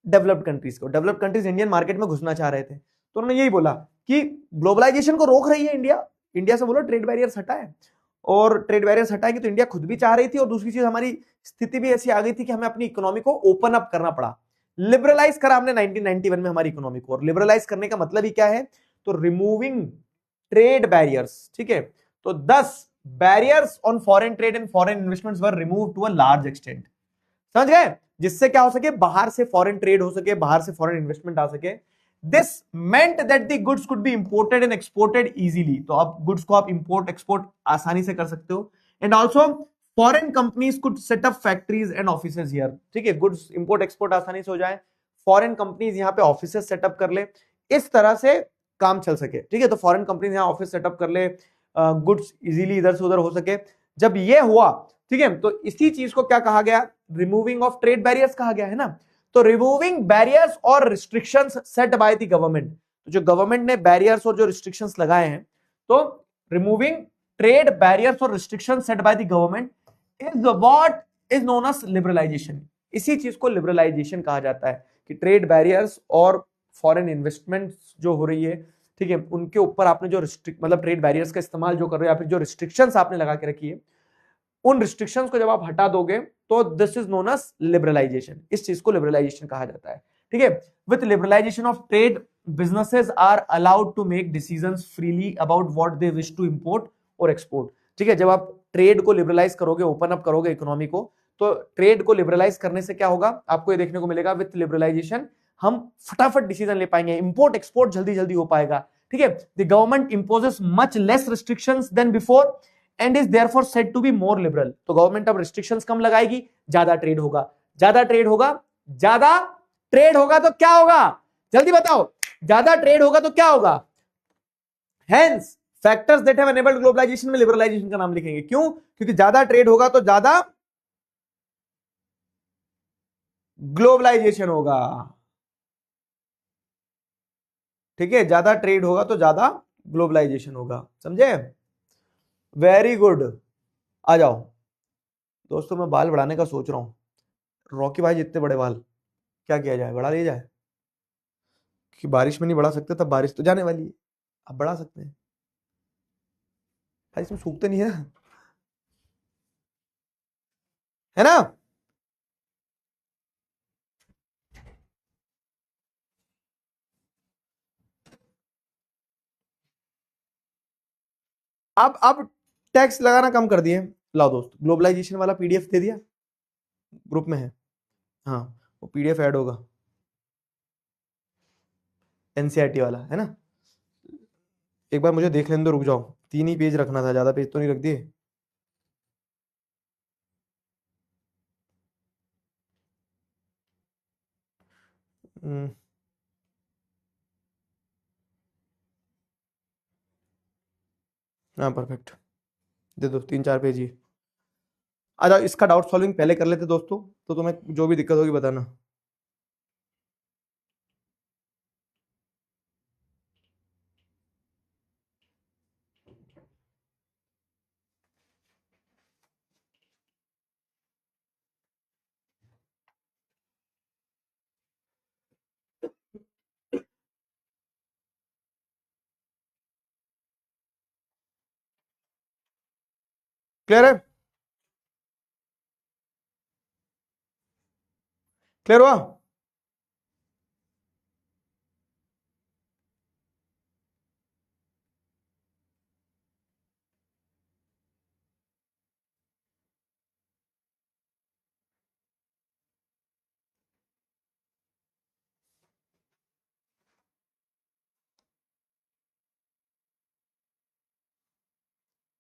डेवलप्ड कंट्रीज को। डेवलप्ड कंट्रीज इंडियन मार्केट में घुसना चाह रहे थे, तो उन्होंने यही बोला कि ग्लोबलाइजेशन को रोक रही है इंडिया, इंडिया से बोलो ट्रेड बैरियर्स हटाए, और ट्रेड बैरियर्स हटाएंगे तो इंडिया खुद भी चाह रही थी, और दूसरी चीज हमारी स्थिति भी ऐसी आ गई थी कि हमें अपनी इकोनॉमी को ओपन अप करना पड़ा। लिबरलाइज करा हमने 1991 में हमारी इकोनॉमी को, और लिबरलाइज करने का मतलब ही क्या है? तो रिमूविंग ट्रेड बैरियर्स। ठीक है, तो 10 barriers on foreign trade and foreign investments were removed to a large extent. समझ गए? जिससे क्या हो सके? बाहर से फॉरेन ट्रेड हो सके, बाहर से फॉरेन इन्वेस्टमेंट आ सके। This meant that the goods could be imported and exported easily. तो अब गुड्स को आप इंपोर्ट एक्सपोर्ट आसानी से कर सकते हो। And also foreign companies could set up factories and offices here. ठीक है, गुड्स इंपोर्ट एक्सपोर्ट आसानी से हो जाए, फॉरेन कंपनीज यहाँ पे ऑफिसेज सेटअप कर ले, इस तरह से काम चल सके। ठीक है, तो फॉरेन कंपनीज यहाँ ऑफिस सेटअप कर ले, गुड्स इजीली इधर से उधर हो सके। जब ये हुआ, ठीक है, तो इसी चीज को क्या कहा गया? रिमूविंग ऑफ ट्रेड बैरियर्स कहा गया है ना। तो रिमूविंग बैरियर्स और restrictions set by the government, तो जो गवर्नमेंट ने बैरियर्स और जो रिस्ट्रिक्शंस लगाए हैं, तो रिमूविंग ट्रेड बैरियर्स और restrictions set by the government is what is known as liberalization. इसी चीज को लिबरलाइजेशन कहा जाता है कि ट्रेड बैरियर्स और फॉरेन इन्वेस्टमेंट जो हो रही है, ठीक है, उनके ऊपर आपने जो मतलब ट्रेड बैरियर्स का इस्तेमाल जो कर रहे हो, या फिर जो रिस्ट्रिक्शंस आपने लगा के रखी है, उन रिस्ट्रिक्शंस को जब आप हटा दोगे तो this is known as liberalization. इस चीज को लिबरलाइजेशन कहा जाता है। ठीक है, with liberalization of trade, businesses are allowed to make decisions freely about what they wish to import or export। ठीक है, जब आप ट्रेड को लिबरलाइज करोगे, ओपन अप करोगे इकोनॉमी को, तो ट्रेड को लिबरलाइज करने से क्या होगा? आपको ये देखने को मिलेगा विद लिबरलाइजेशन हम फटाफट डिसीजन ले पाएंगे, इंपोर्ट एक्सपोर्ट जल्दी जल्दी हो पाएगा, ठीक है। The government imposes much less restrictions than before and is therefore said to be more liberal. तो गवर्नमेंट अब रिस्ट्रिक्शंस कम लगाएगी, ज्यादा ट्रेड होगा, ज्यादा ट्रेड होगा, ज्यादा ट्रेड होगा तो क्या होगा, जल्दी बताओ, ज्यादा ट्रेड होगा तो क्या होगा। Hence factors that have enabled globalization में लिबरलाइजेशन का नाम लिखेंगे। क्यों? क्योंकि ज्यादा ट्रेड होगा तो ज्यादा ग्लोबलाइजेशन होगा, ठीक है। ज्यादा ट्रेड होगा तो ज्यादा ग्लोबलाइजेशन होगा, समझे? Very good. आ जाओ दोस्तों, मैं बाल बढ़ाने का सोच रहा हूं। रॉकी भाई जितने बड़े बाल, क्या किया जाए, बढ़ा लिया जाए? कि बारिश में नहीं बढ़ा सकते, तब बारिश तो जाने वाली है, अब बढ़ा सकते हैं भाई, इसमें सूखते नहीं है, है ना? अब टैक्स लगाना कम कर दिए। लाओ दोस्त, ग्लोबलाइजेशन वाला पीडीएफ दे दिया, ग्रुप में है, हाँ वो पीडीएफ ऐड होगा, एनसीईआरटी वाला है ना। एक बार मुझे देख लेने दो, रुक जाओ, 3 ही पेज रखना था, ज्यादा पेज तो नहीं रख दिए। हाँ परफेक्ट, दे दो 3-4 पेज ही। आ जाओ, इसका डाउट सॉल्विंग पहले कर लेते दोस्तों, तो तुम्हें जो भी दिक्कत होगी बताना। क्लियर है? क्लियर हुआ?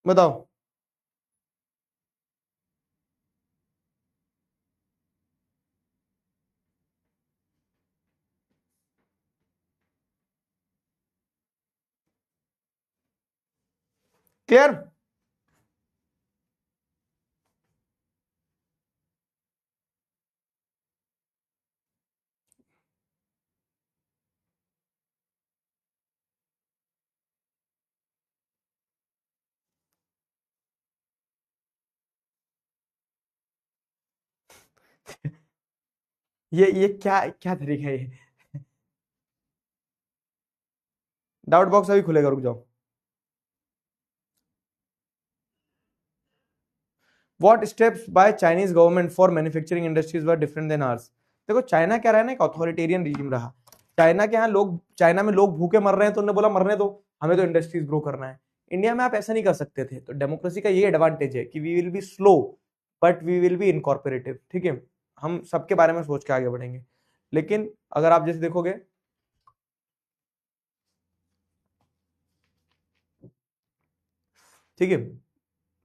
बताओ। क्लियर? ये क्या क्या तरीका है ये? डाउट बॉक्स अभी खुलेगा, रुक जाओ। What steps by Chinese government for manufacturing industries were different than ours. देखो चाइना क्या रहा है ना, एक ऑथोरिटेरियन रिजीम रहा। चाइना के यहाँ लोग, चाइना में लोग भूखे मर रहे हैं तो उन्होंने बोला मरने दो, हमें तो इंडस्ट्रीज ग्रो करना है। इंडिया में आप ऐसा नहीं कर सकते थे। तो डेमोक्रेसी का ये एडवांटेज है कि we will be slow but we will be incorporative, ठीक है। हम सबके बारे में सोच के आगे बढ़ेंगे। लेकिन अगर आप जैसे देखोगे, ठीक है,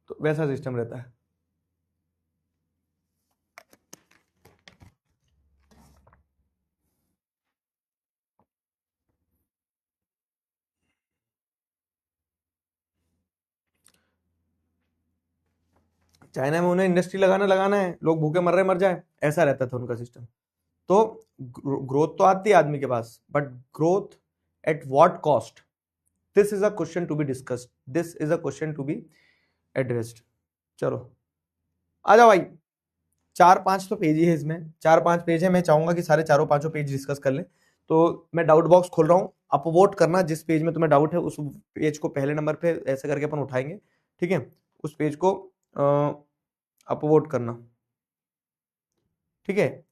तो वैसा सिस्टम रहता है। चाइना में उन्हें इंडस्ट्री लगाना है, लोग भूखे मर रहे मर जाए, ऐसा रहता था उनका सिस्टम। तो ग्रोथ तो आती है आदमी के पास, but growth at what cost, this is a question to be discussed, this is a question to be addressed. चलो आ जाओ भाई, 4-5 तो पेज ही है इसमें, 4-5 पेज है। मैं चाहूंगा कि सारे चारों पांचों पेज डिस्कस कर ले। तो मैं डाउट बॉक्स खोल रहा हूँ, अपवोट करना, जिस पेज में तुम्हें डाउट है उस पेज को पहले नंबर पे ऐसे करके अपन उठाएंगे, ठीक है। उस पेज को अपवोट करना, ठीक है।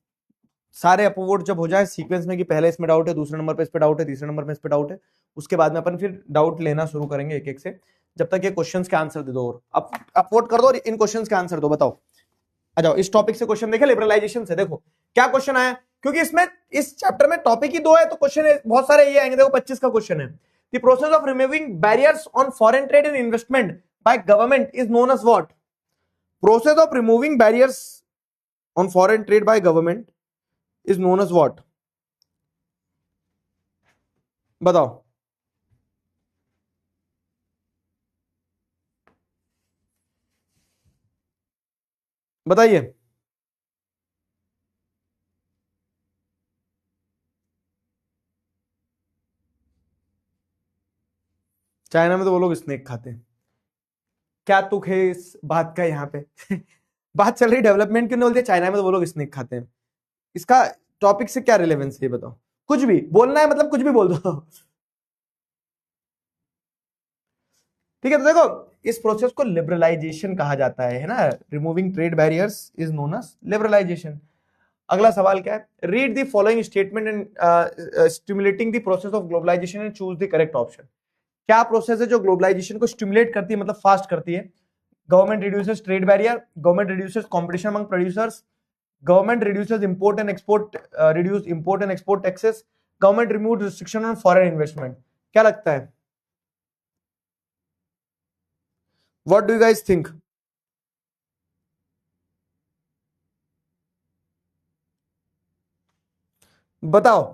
सारे अपवोट जब हो जाए सीक्वेंस में कि पहले इसमें डाउट है, दूसरे नंबर पे इस पे डाउट है, तीसरे नंबर पे इस पे डाउट है, उसके बाद में अपन फिर डाउट लेना शुरू करेंगे एक एक से, जब तक ये क्वेश्चंस के आंसर दे दो। और अपवोट कर दो और इन क्वेश्चंस के आंसर दो। बताओ, आ जाओ, इस टॉपिक से क्वेश्चन देखे लिबरलाइजेशन से। देखो क्या क्वेश्चन आया, क्योंकि इसमें इस चैप्टर में टॉपिक ही 2 है, तो क्वेश्चन बहुत सारे ये आएंगे। देखो 25 का क्वेश्चन है, the process of removing barriers on foreign trade and investment by government is known as what? Process of removing barriers on foreign trade by government is known as what? बताओ। बताइए। China में तो वो लोग snake खाते हैं। क्या तुक है इस बात का यहाँ पे? बात चल रही डेवलपमेंट की, बोल दिया चाइना में तो वो लोग स्नेक खाते हैं। इसका टॉपिक से क्या रिलेवेंस है बताओ? कुछ भी बोलना है, मतलब कुछ भी बोल दो। ठीक है, तो देखो इस प्रोसेस को लिबरलाइजेशन कहा जाता है ना। Removing trade barriers is known as liberalization. अगला सवाल क्या है? Read the following statement and stimulating the process of globalization and choose the correct option. क्या प्रोसेस है जो ग्लोबलाइजेशन को स्टिमुलेट करती है, मतलब फास्ट करती है? Government reduces trade barrier, government reduces competition among producers, government reduces import and export, reduce import and export taxes, government remove restriction on foreign investment. क्या लगता है? What do you guys think? बताओ।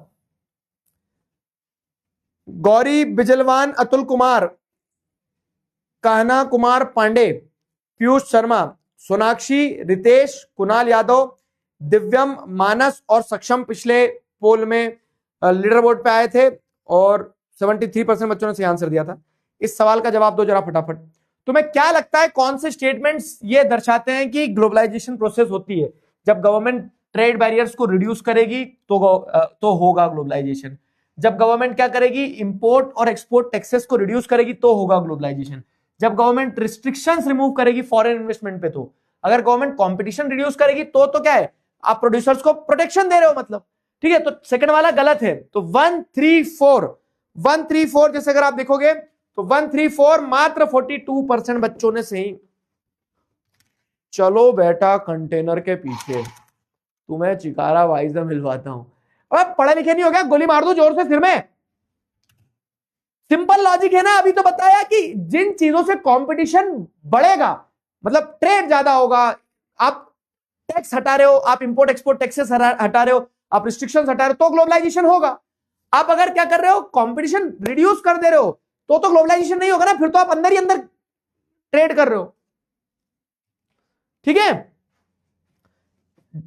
गौरी बिजलवान, अतुल कुमार, कहना कुमार पांडे, पीयूष शर्मा, सोनाक्षी, रितेश, कुणाल यादव, दिव्यम, मानस और सक्षम पिछले पोल में लीडर बोर्ड पे आए थे और 73% बच्चों ने सही आंसर दिया था। इस सवाल का जवाब दो जरा फटाफट। तुम्हें क्या लगता है कौन से स्टेटमेंट्स ये दर्शाते हैं कि ग्लोबलाइजेशन प्रोसेस होती है? जब गवर्नमेंट ट्रेड बैरियर्स को रिड्यूस करेगी तो होगा ग्लोबलाइजेशन। जब गवर्नमेंट क्या करेगी? इंपोर्ट और एक्सपोर्ट टैक्सेस को रिड्यूस करेगी तो होगा ग्लोबलाइजेशन। जब गवर्नमेंट रिस्ट्रिक्शंस रिमूव करेगी फॉरेन इन्वेस्टमेंट पे तो। अगर गवर्नमेंट कंपटीशन रिड्यूस करेगी तो क्या है? आप प्रोड्यूसर्स को प्रोटेक्शन दे रहे हो मतलब। ठीक है, तो सेकंड वाला गलत है। तो 134 जैसे अगर आप देखोगे तो 134 मात्र 42% बच्चों ने सही। चलो बेटा कंटेनर के पीछे, तुम्हें चिकारा वाइज मिलवाता हूं। अब पढ़े लिखे नहीं हो गया, गोली मार दो जोर से सिर में। सिंपल लॉजिक है ना। अभी तो बताया कि जिन चीजों से कंपटीशन बढ़ेगा, मतलब ट्रेड ज्यादा होगा, आप टैक्स हटा रहे हो, आप इंपोर्ट एक्सपोर्ट टैक्सेस हटा रहे हो, आप रिस्ट्रिक्शंस हटा रहे हो, तो ग्लोबलाइजेशन होगा। आप अगर क्या कर रहे हो? कंपटीशन रिड्यूस कर दे रहे हो तो ग्लोबलाइजेशन नहीं होगा ना, फिर तो आप अंदर ही अंदर ट्रेड कर रहे हो। ठीक है,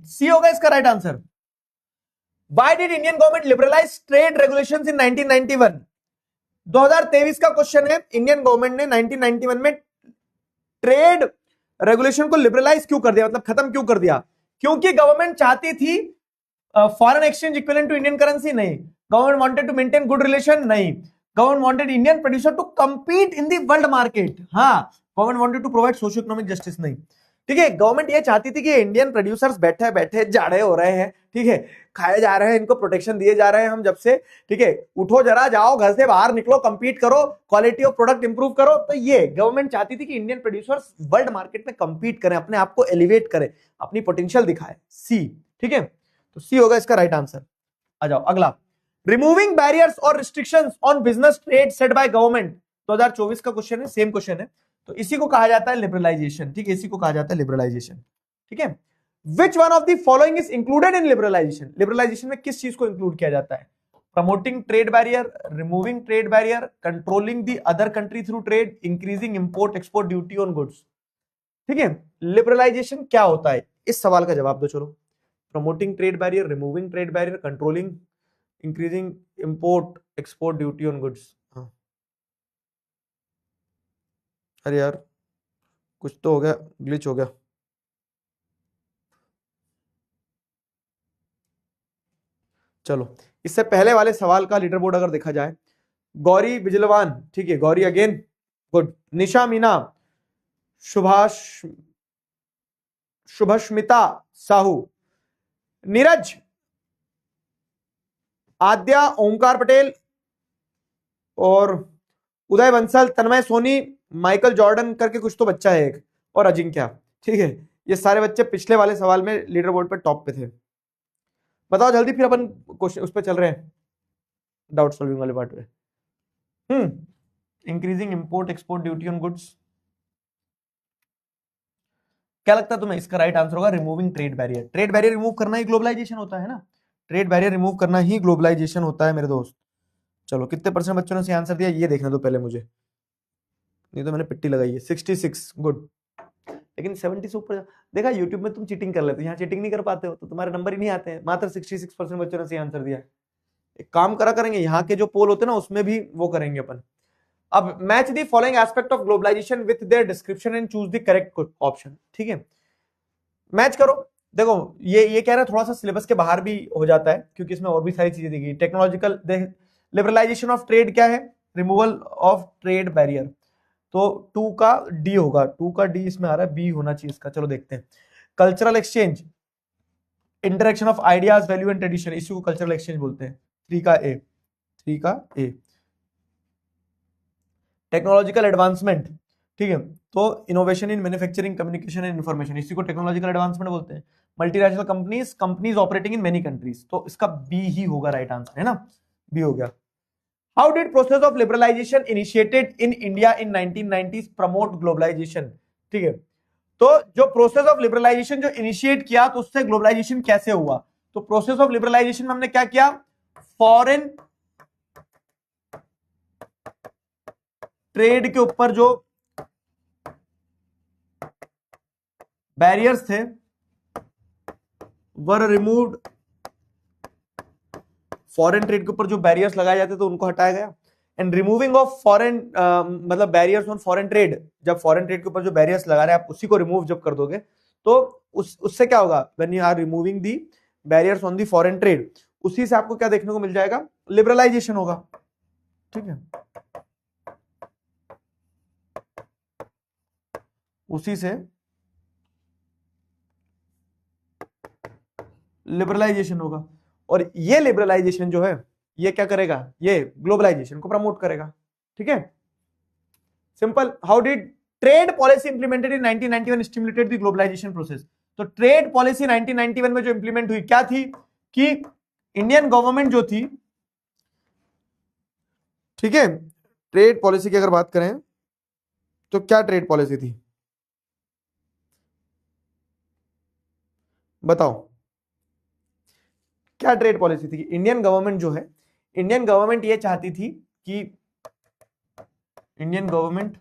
सी होगा इसका right answer. Why did Indian government liberalize trade regulations in 1991? 2023 का क्वेश्चन है। इंडियन गवर्नमेंट ने 1991 में ट्रेड रेगुलेशन को लिबरलाइज क्यों कर दिया, मतलब खत्म क्यों कर दिया? क्योंकि गवर्नमेंट चाहती थी foreign exchange equivalent to Indian currency? नहीं। Government wanted to maintain good relation? नहीं। Government wanted Indian producer to compete in the world market? हाँ। Government wanted to provide socio economic justice? नहीं। ठीक है, गवर्नमेंट ये चाहती थी कि इंडियन प्रोड्यूसर्स बैठे बैठे जाड़े हो रहे हैं, ठीक है, खाए जा रहे हैं, इनको प्रोटेक्शन दिए जा रहे हैं हम जब से, ठीक है, उठो जरा, जाओ घर से बाहर निकलो, कंपीट करो, क्वालिटी ऑफ प्रोडक्ट इंप्रूव करो। तो ये गवर्नमेंट चाहती थी कि इंडियन प्रोड्यूसर्स वर्ल्ड मार्केट में कंपीट करें, अपने आप को एलिवेट करें, अपनी पोटेंशियल दिखाए। सी, ठीक है, तो सी होगा इसका राइट आंसर। आ जाओ अगला। रिमूविंग बैरियर्स और restrictions on business trade set by government, 2024 का क्वेश्चन है, सेम क्वेश्चन है। तो इसी को कहा जाता है लिबरलाइजेशन। ठीक है, इसी को कहा जाता है लिबरलाइजेशन। ठीक है, which one of the following is included in liberalization? Liberalization में किस चीज को इंक्लूड किया जाता है? Promoting trade barrier, removing trade barrier, controlling the other country through trade, increasing import export duty on goods. ठीक है, लिबरलाइजेशन क्या होता है? इस सवाल का जवाब दो चलो। Promoting trade barrier, removing trade barrier, controlling, increasing import export duty on goods. अरे यार कुछ तो हो गया, ग्लिच हो गया। चलो, इससे पहले वाले सवाल का लीडर बोर्ड अगर देखा जाए, गौरी बिजलवान, ठीक है, गौरी अगेन गुड, निशा मीना, शुभस्मिता साहू, नीरज, आद्या, ओमकार पटेल और उदय बंसल, तन्मय सोनी, माइकल जॉर्डन करके कुछ तो बच्चा है एक, और अजिंक्य। ठीक है, ये सारे बच्चे पिछले वाले सवाल में लीडर बोर्ड पे टॉप पे थे। बताओ जल्दी, फिर अपन क्वेश्चन उस पर चल रहे हैं, डाउट सॉल्विंग वाले पार्ट पे। Increasing import export duty on goods, क्या लगता है तुम्हें इसका राइट आंसर होगा removing trade barrier. Trade barrier remove करना ही ग्लोबलाइजेशन होता है ना, ट्रेड बैरियर रिमूव करना ही ग्लोबलाइजेशन होता है मेरे दोस्त। चलो कितने परसेंट बच्चों ने सही आंसर दिया ये देखना दो पहले मुझे, नहीं तो मैंने पिट्टी लगाई है। 66 गुड, लेकिन 70 से ऊपर देखा, यूट्यूब में तुम चीटिंग कर लेते हो, यहाँ चीटिंग नहीं कर पाते हो तो तुम्हारे नंबर ही नहीं आते हैं। मात्र 66% बच्चों ने सही आंसर दिया। एक काम करा करेंगे, यहाँ के जो पोल होते हैं ना उसमें भी वो करेंगे अपन। अब match the following aspect of globalization with their description and choose the correct option. ठीक है, मैच करो। देखो ये कह रहा है थोड़ा सा सिलेबस के बाहर भी हो जाता है क्योंकि इसमें और भी सारी चीजें दी गई। टेक्नोलॉजिकल लिबरलाइजेशन ऑफ ट्रेड क्या है, रिमूवल ऑफ ट्रेड बैरियर, तो 2 का डी होगा, 2 का डी इसमें आ रहा है, बी होना चाहिए इसका। चलो देखते हैं। Cultural exchange, interaction of ideas value and tradition, इसी को कल्चरल एक्सचेंज बोलते हैं। 3 का ए, 3 का ए। टेक्नोलॉजिकल एडवांसमेंट, ठीक है, तो innovation in manufacturing communication and information, इसी को टेक्नोलॉजिकल एडवांसमेंट बोलते हैं। Multinational companies operating in many countries, तो इसका बी ही होगा राइट आंसर, है ना, बी हो गया। How did process of liberalization initiated in India in 1990s promote globalization. ठीक है, तो जो प्रोसेस ऑफ लिबरलाइजेशन जो इनिशिएट किया तो उससे ग्लोबलाइजेशन कैसे हुआ। तो प्रोसेस ऑफ लिबरलाइजेशन में हमने क्या किया, फॉरेन ट्रेड के ऊपर जो बैरियर्स थे वर रिमूव्ड, फॉरेन ट्रेड के ऊपर जो बैरियर्स लगाए जाते थे उनको हटाया गया। एंड रिमूविंग ऑफ फॉरेन मतलब बैरियर्स ऑन फॉरेन ट्रेड, जब फॉरेन ट्रेड के ऊपर जो बैरियर्स लगा रहे हैं आप उसी को रिमूव जब कर दोगे तो उससे क्या होगा, when you are removing the barriers on the foreign trade, उसी से आपको क्या देखने को मिल जाएगा, लिबरलाइजेशन होगा। ठीक है, उसी से लिबरलाइजेशन होगा। और ये लिबरलाइजेशन जो है ये क्या करेगा, ये ग्लोबलाइजेशन को प्रमोट करेगा। ठीक है, simple. How did trade policy implemented in 1991 stimulated the globalization process. तो ट्रेड पॉलिसी 1991 में जो इंप्लीमेंट हुई क्या थी कि इंडियन गवर्नमेंट जो थी, ठीक है, ट्रेड पॉलिसी की अगर बात करें तो क्या ट्रेड पॉलिसी थी बताओ, क्या ट्रेड पॉलिसी थी। इंडियन गवर्नमेंट जो है, इंडियन गवर्नमेंट ये चाहती थी कि Indian government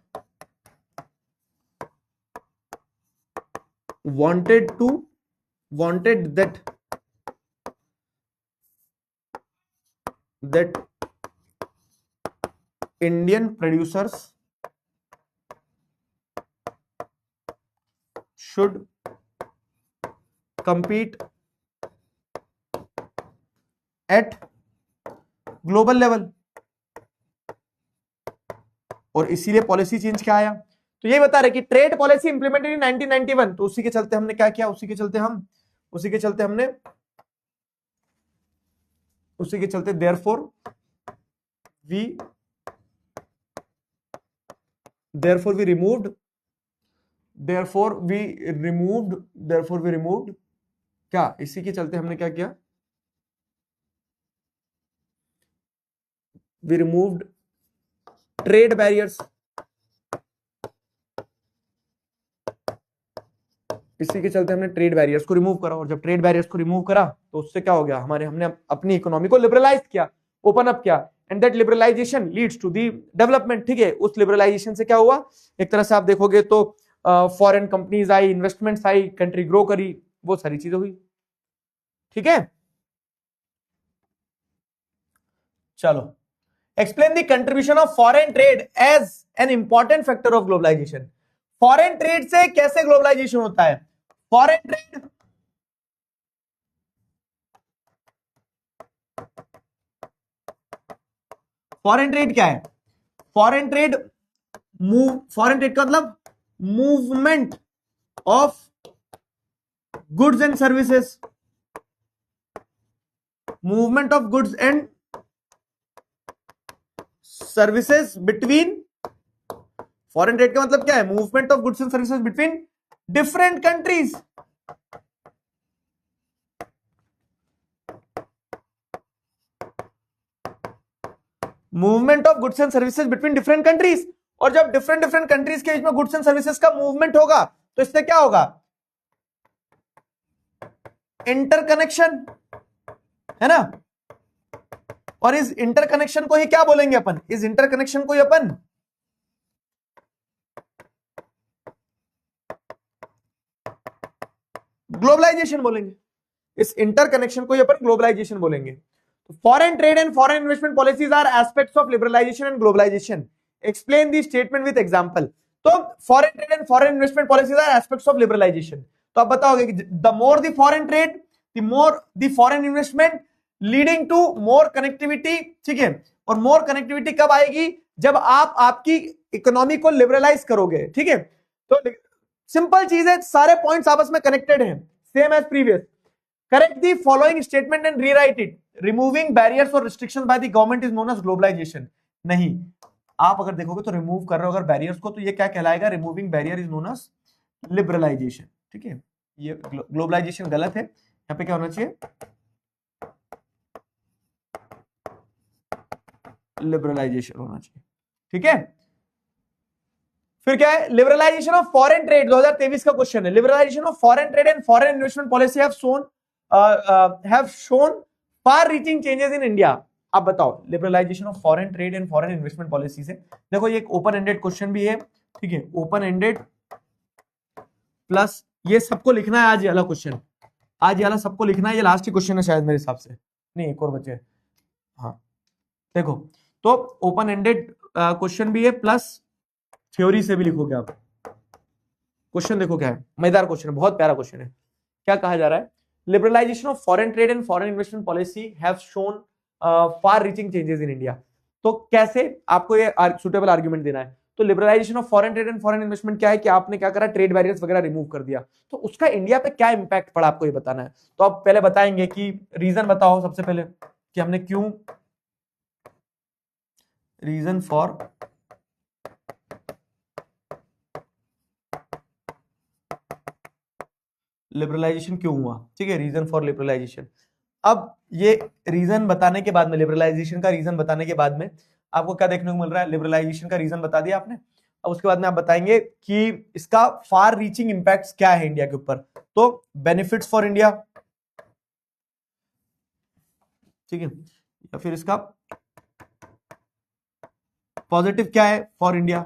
wanted that Indian producers should compete at global level, और इसीलिए पॉलिसी चेंज क्या आया, तो ये बता रहे कि ट्रेड पॉलिसी इंप्लीमेंटेड इन 1991, तो उसी के चलते हमने क्या किया, उसी के चलते देयरफॉर वी रिमूव्ड क्या, इसी के चलते हमने क्या किया, वी रिमूव्ड ट्रेड बैरियर्स, इसी के चलते हमने ट्रेड बैरियर्स को रिमूव करा। और जब ट्रेड बैरियर्स को रिमूव करा तो उससे क्या हो गया, हमने अपनी इकोनॉमी को लिबरलाइज किया, ओपन अप किया, and that liberalization leads to the development. ठीक है, उस लिबरलाइजेशन से क्या हुआ, एक तरह से आप देखोगे तो फॉरेन कंपनीज आई, इन्वेस्टमेंट्स आई, कंट्री ग्रो करी, वो सारी चीजें हुई। ठीक है, चलो explain the contribution of foreign trade as an important factor of globalization. Foreign trade से कैसे ग्लोबलाइजेशन होता है। फॉरेन ट्रेड क्या है, फॉरेन ट्रेड का मतलब movement of goods and services, movement of goods and services between, foreign trade का मतलब क्या है, movement of goods and services between different countries. Movement of goods and services between different countries. और जब different different countries के बीच में goods and services का movement होगा तो इससे क्या होगा, इंटरकनेक्शन, है ना। और इस इंटरकनेक्शन को ही क्या बोलेंगे अपन, इस इंटरकनेक्शन को ही अपन ग्लोबलाइजेशन बोलेंगे। इस इंटरकनेक्शन को ही अपन ग्लोबलाइजेशन बोलेंगे। Foreign trade and foreign investment policies are aspects of liberalization and globalization. Explain the statement with example. तो foreign trade and foreign investment policies are aspects of liberalization. तो आप बताओगे कि the more the foreign trade, the more the foreign investment leading to more connectivity, ठीक है। और मोर connectivity कब आएगी, जब आप आपकी इकोनॉमी को लिबरलाइज करोगे, ठीक है। तो सिंपल चीज है, सारे पॉइंट्स आपस में कनेक्टेड हैं, same as previous. Correct the following statement and rewrite it. Removing barriers और restrictions by the government is known as globalization. नहीं, आप अगर देखोगे तो रिमूव कर रहे हो अगर बैरियर्स को, तो ये क्या कहलाएगा, removing barrier is known as liberalization, ठीक है। ये ग्लोबलाइजेशन गलत है, यहाँ पे क्या होना चाहिए, लिबरलाइजेशन होना चाहिए, ठीक है। फिर क्या है, लिबरलाइजेशन ऑफ फॉरेन ट्रेड, 2023 का क्वेश्चन है। Liberalization of foreign trade and foreign investment policy have shown far reaching changes in India. आप बताओ, liberalization of foreign trade and foreign investment policy से, देखो ये एक ओपन एंडेड क्वेश्चन भी है, ठीक है। ओपन एंडेड प्लस ये सबको लिखना है आज, ये वाला क्वेश्चन, आज ये वाला सबको लिखना है, ये लास्ट ही क्वेश्चन है शायद मेरे हिसाब से, नहीं एक और बचे, हाँ देखो। तो ओपन एंडेड क्वेश्चन भी है प्लस थ्योरी से भी लिखोगे आप। क्वेश्चन देखो क्या है, मजेदार क्वेश्चन है, बहुत प्यारा क्वेश्चन है। क्या कहा जा रहा है, liberalization of foreign trade and foreign investment policy have shown far reaching changes in India. तो कैसे आपको ये सुटेबल आर्गुमेंट देना है। तो liberalization of foreign trade and foreign investment क्या है कि आपने क्या करा, ट्रेड बैरियर्स वगैरह रिमूव कर दिया, तो उसका इंडिया पे क्या इंपैक्ट पड़ा आपको ये बताना है। तो आप पहले बताएंगे कि रीजन बताओ सबसे पहले कि हमने क्यों, रीजन फॉर लिबरलाइजेशन क्यों हुआ, ठीक है, रीजन फॉर लिबरलाइजेशन। अब ये रीजन बताने के बाद में, लिबरलाइजेशन का रीजन बताने के बाद में आपको क्या देखने को मिल रहा है, लिबरलाइजेशन का रीजन बता दिया आपने। अब उसके बाद में आप बताएंगे कि इसका फार रीचिंग इंपैक्ट्स क्या है इंडिया के ऊपर। तो बेनिफिट्स फॉर इंडिया, ठीक है, या फिर इसका पॉजिटिव क्या है फॉर इंडिया।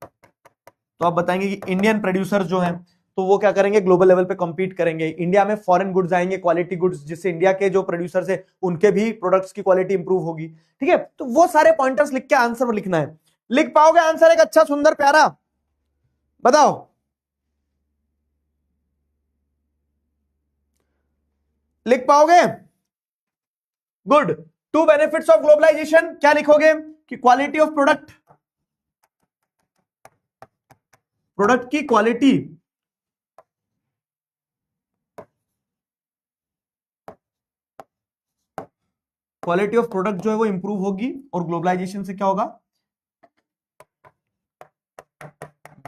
तो आप बताएंगे कि इंडियन प्रोड्यूसर्स जो हैं तो वो क्या करेंगे, ग्लोबल लेवल पे कम्पीट करेंगे, इंडिया में फॉरेन गुड्स आएंगे, क्वालिटी गुड्स, जिससे इंडिया के जो प्रोड्यूसर्स है उनके भी प्रोडक्ट्स की क्वालिटी इंप्रूव होगी, ठीक है। तो वो सारे पॉइंटर्स लिख के आंसर लिखना है। लिख पाओगे आंसर एक अच्छा सुंदर प्यारा, बताओ। लिख पाओगे, good. Two benefits of globalization क्या लिखोगे कि क्वालिटी ऑफ प्रोडक्ट, प्रोडक्ट की क्वालिटी, क्वालिटी ऑफ प्रोडक्ट जो है वो इंप्रूव होगी, और ग्लोबलाइजेशन से क्या होगा,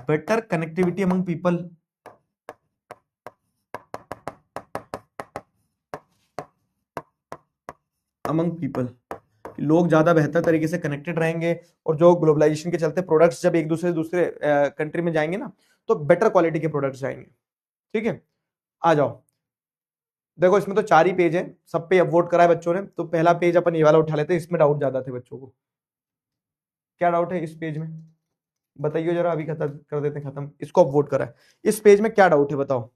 better connectivity among people, among people, लोग ज्यादा बेहतर तरीके से कनेक्टेड रहेंगे, और जो ग्लोबलाइजेशन के चलते प्रोडक्ट्स जब एक दूसरे दूसरे कंट्री में जाएंगे ना, तो बेटर क्वालिटी के प्रोडक्ट्स जाएंगे, ठीक है। आ जाओ, देखो इसमें तो 4 ही पेज है, सब पे अब वोट करा है बच्चों ने, तो पहला पेज अपन ये वाला उठा लेते हैं, इसमें डाउट ज्यादा थे बच्चों को। क्या डाउट है इस पेज में, बताइए जरा, अभी खत्म कर देते हैं, खत्म, इसको अब वोट करा है। इस पेज में क्या डाउट है बताओ।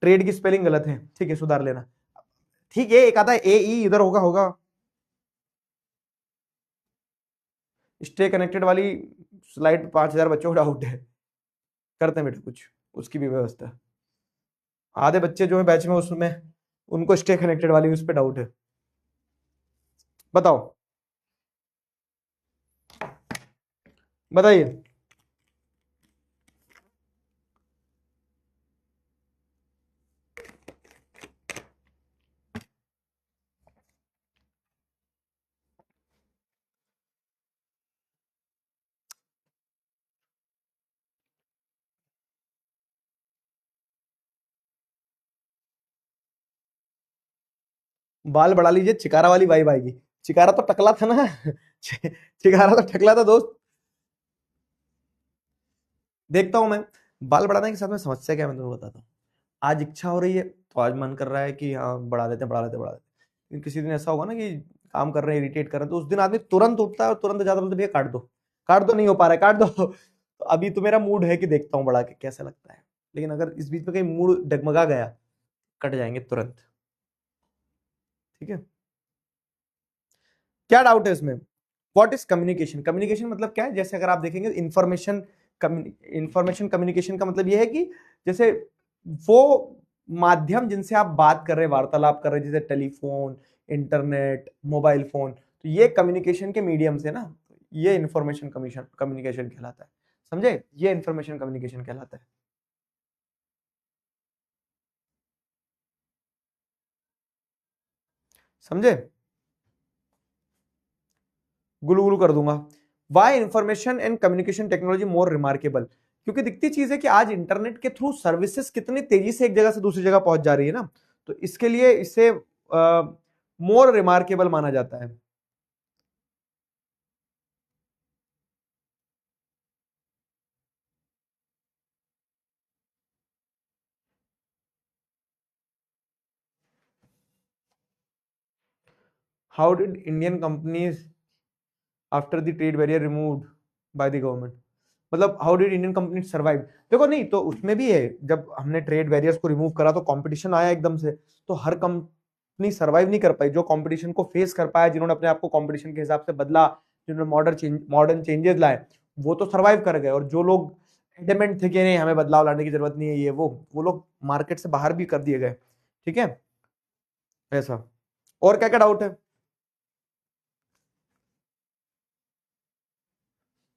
ट्रेड की स्पेलिंग गलत है, ठीक है, सुधार लेना, ठीक है। एक आता है ए ई, इधर होगा होगा। स्टे कनेक्टेड वाली स्लाइड 5000 बच्चों को डाउट है, करते हैं बेटा कुछ उसकी भी व्यवस्था। आधे बच्चे जो है बैच में उसमें उनको स्टे कनेक्टेड वाली उस पर डाउट है, बताओ, बताइए। बाल बढ़ा लीजिए, चिकारा वाली वाइब आएगी। चिकारा तो टकला था ना। चिकारा तो टकला था दोस्त। देखता हूं मैं बाल बढ़ाने के साथ में समस्या क्या है, मैं तुम्हें बताता हूँ। आज इच्छा हो रही है तो आज मन कर रहा है कि हाँ बढ़ा देते हैं बढ़ा देते हैं बढ़ा देते हैं। लेकिन किसी दिन ऐसा होगा ना कि काम कर रहे हैं इरिटेट कर रहे हैं, तो उस दिन आदमी तुरंत उठता है और तुरंत ज्यादा बोलते भैया काट दो नहीं हो पा रहा है काट दो। तो अभी तो मेरा मूड है कि देखता हूँ बढ़ा के कैसा लगता है, लेकिन अगर इस बीच में कहीं मूड डगमगा गया कट जाएंगे तुरंत। ठीक है, क्या डाउट है इसमें? What is communication? कम्युनिकेशन मतलब क्या है? जैसे अगर आप देखेंगे इंफॉर्मेशन कम्युनिकेशन का मतलब यह है कि जैसे वो माध्यम जिनसे आप बात कर रहे हैं, वार्तालाप कर रहे हैं, जैसे टेलीफोन, इंटरनेट, मोबाइल फोन, तो ये कम्युनिकेशन के मीडियम से ना, ये इंफॉर्मेशन कम्युनिकेशन कहलाता है। समझे? ये इंफॉर्मेशन कम्युनिकेशन कहलाता है। समझे? गुलू गुलू कर दूंगा। Why information and communication technology more remarkable? क्योंकि दिखती चीज है कि आज इंटरनेट के थ्रू सर्विसेज कितनी तेजी से एक जगह से दूसरी जगह पहुंच जा रही है ना, तो इसके लिए इसे मोर रिमार्केबल माना जाता है। How did Indian companies after the trade barrier removed by the government? मतलब how did Indian company survive? देखो नहीं तो उसमें भी है, जब हमने ट्रेड बैरियर्स को रिमूव करा तो कंपटीशन आया एकदम से, तो हर कंपनी सर्वाइव नहीं कर पाई। जो कंपटीशन को फेस कर पाया, जिन्होंने अपने आप को कंपटीशन के हिसाब से बदला, जिन्होंने मॉडर्न चेंजेस लाए, वो तो सर्वाइव कर गए। और जो लोग एडमेंट थे कि नहीं हमें बदलाव लाने की जरूरत नहीं है, ये वो लोग मार्केट से बाहर भी कर दिए गए। ठीक है, ऐसा। और क्या क्या डाउट है?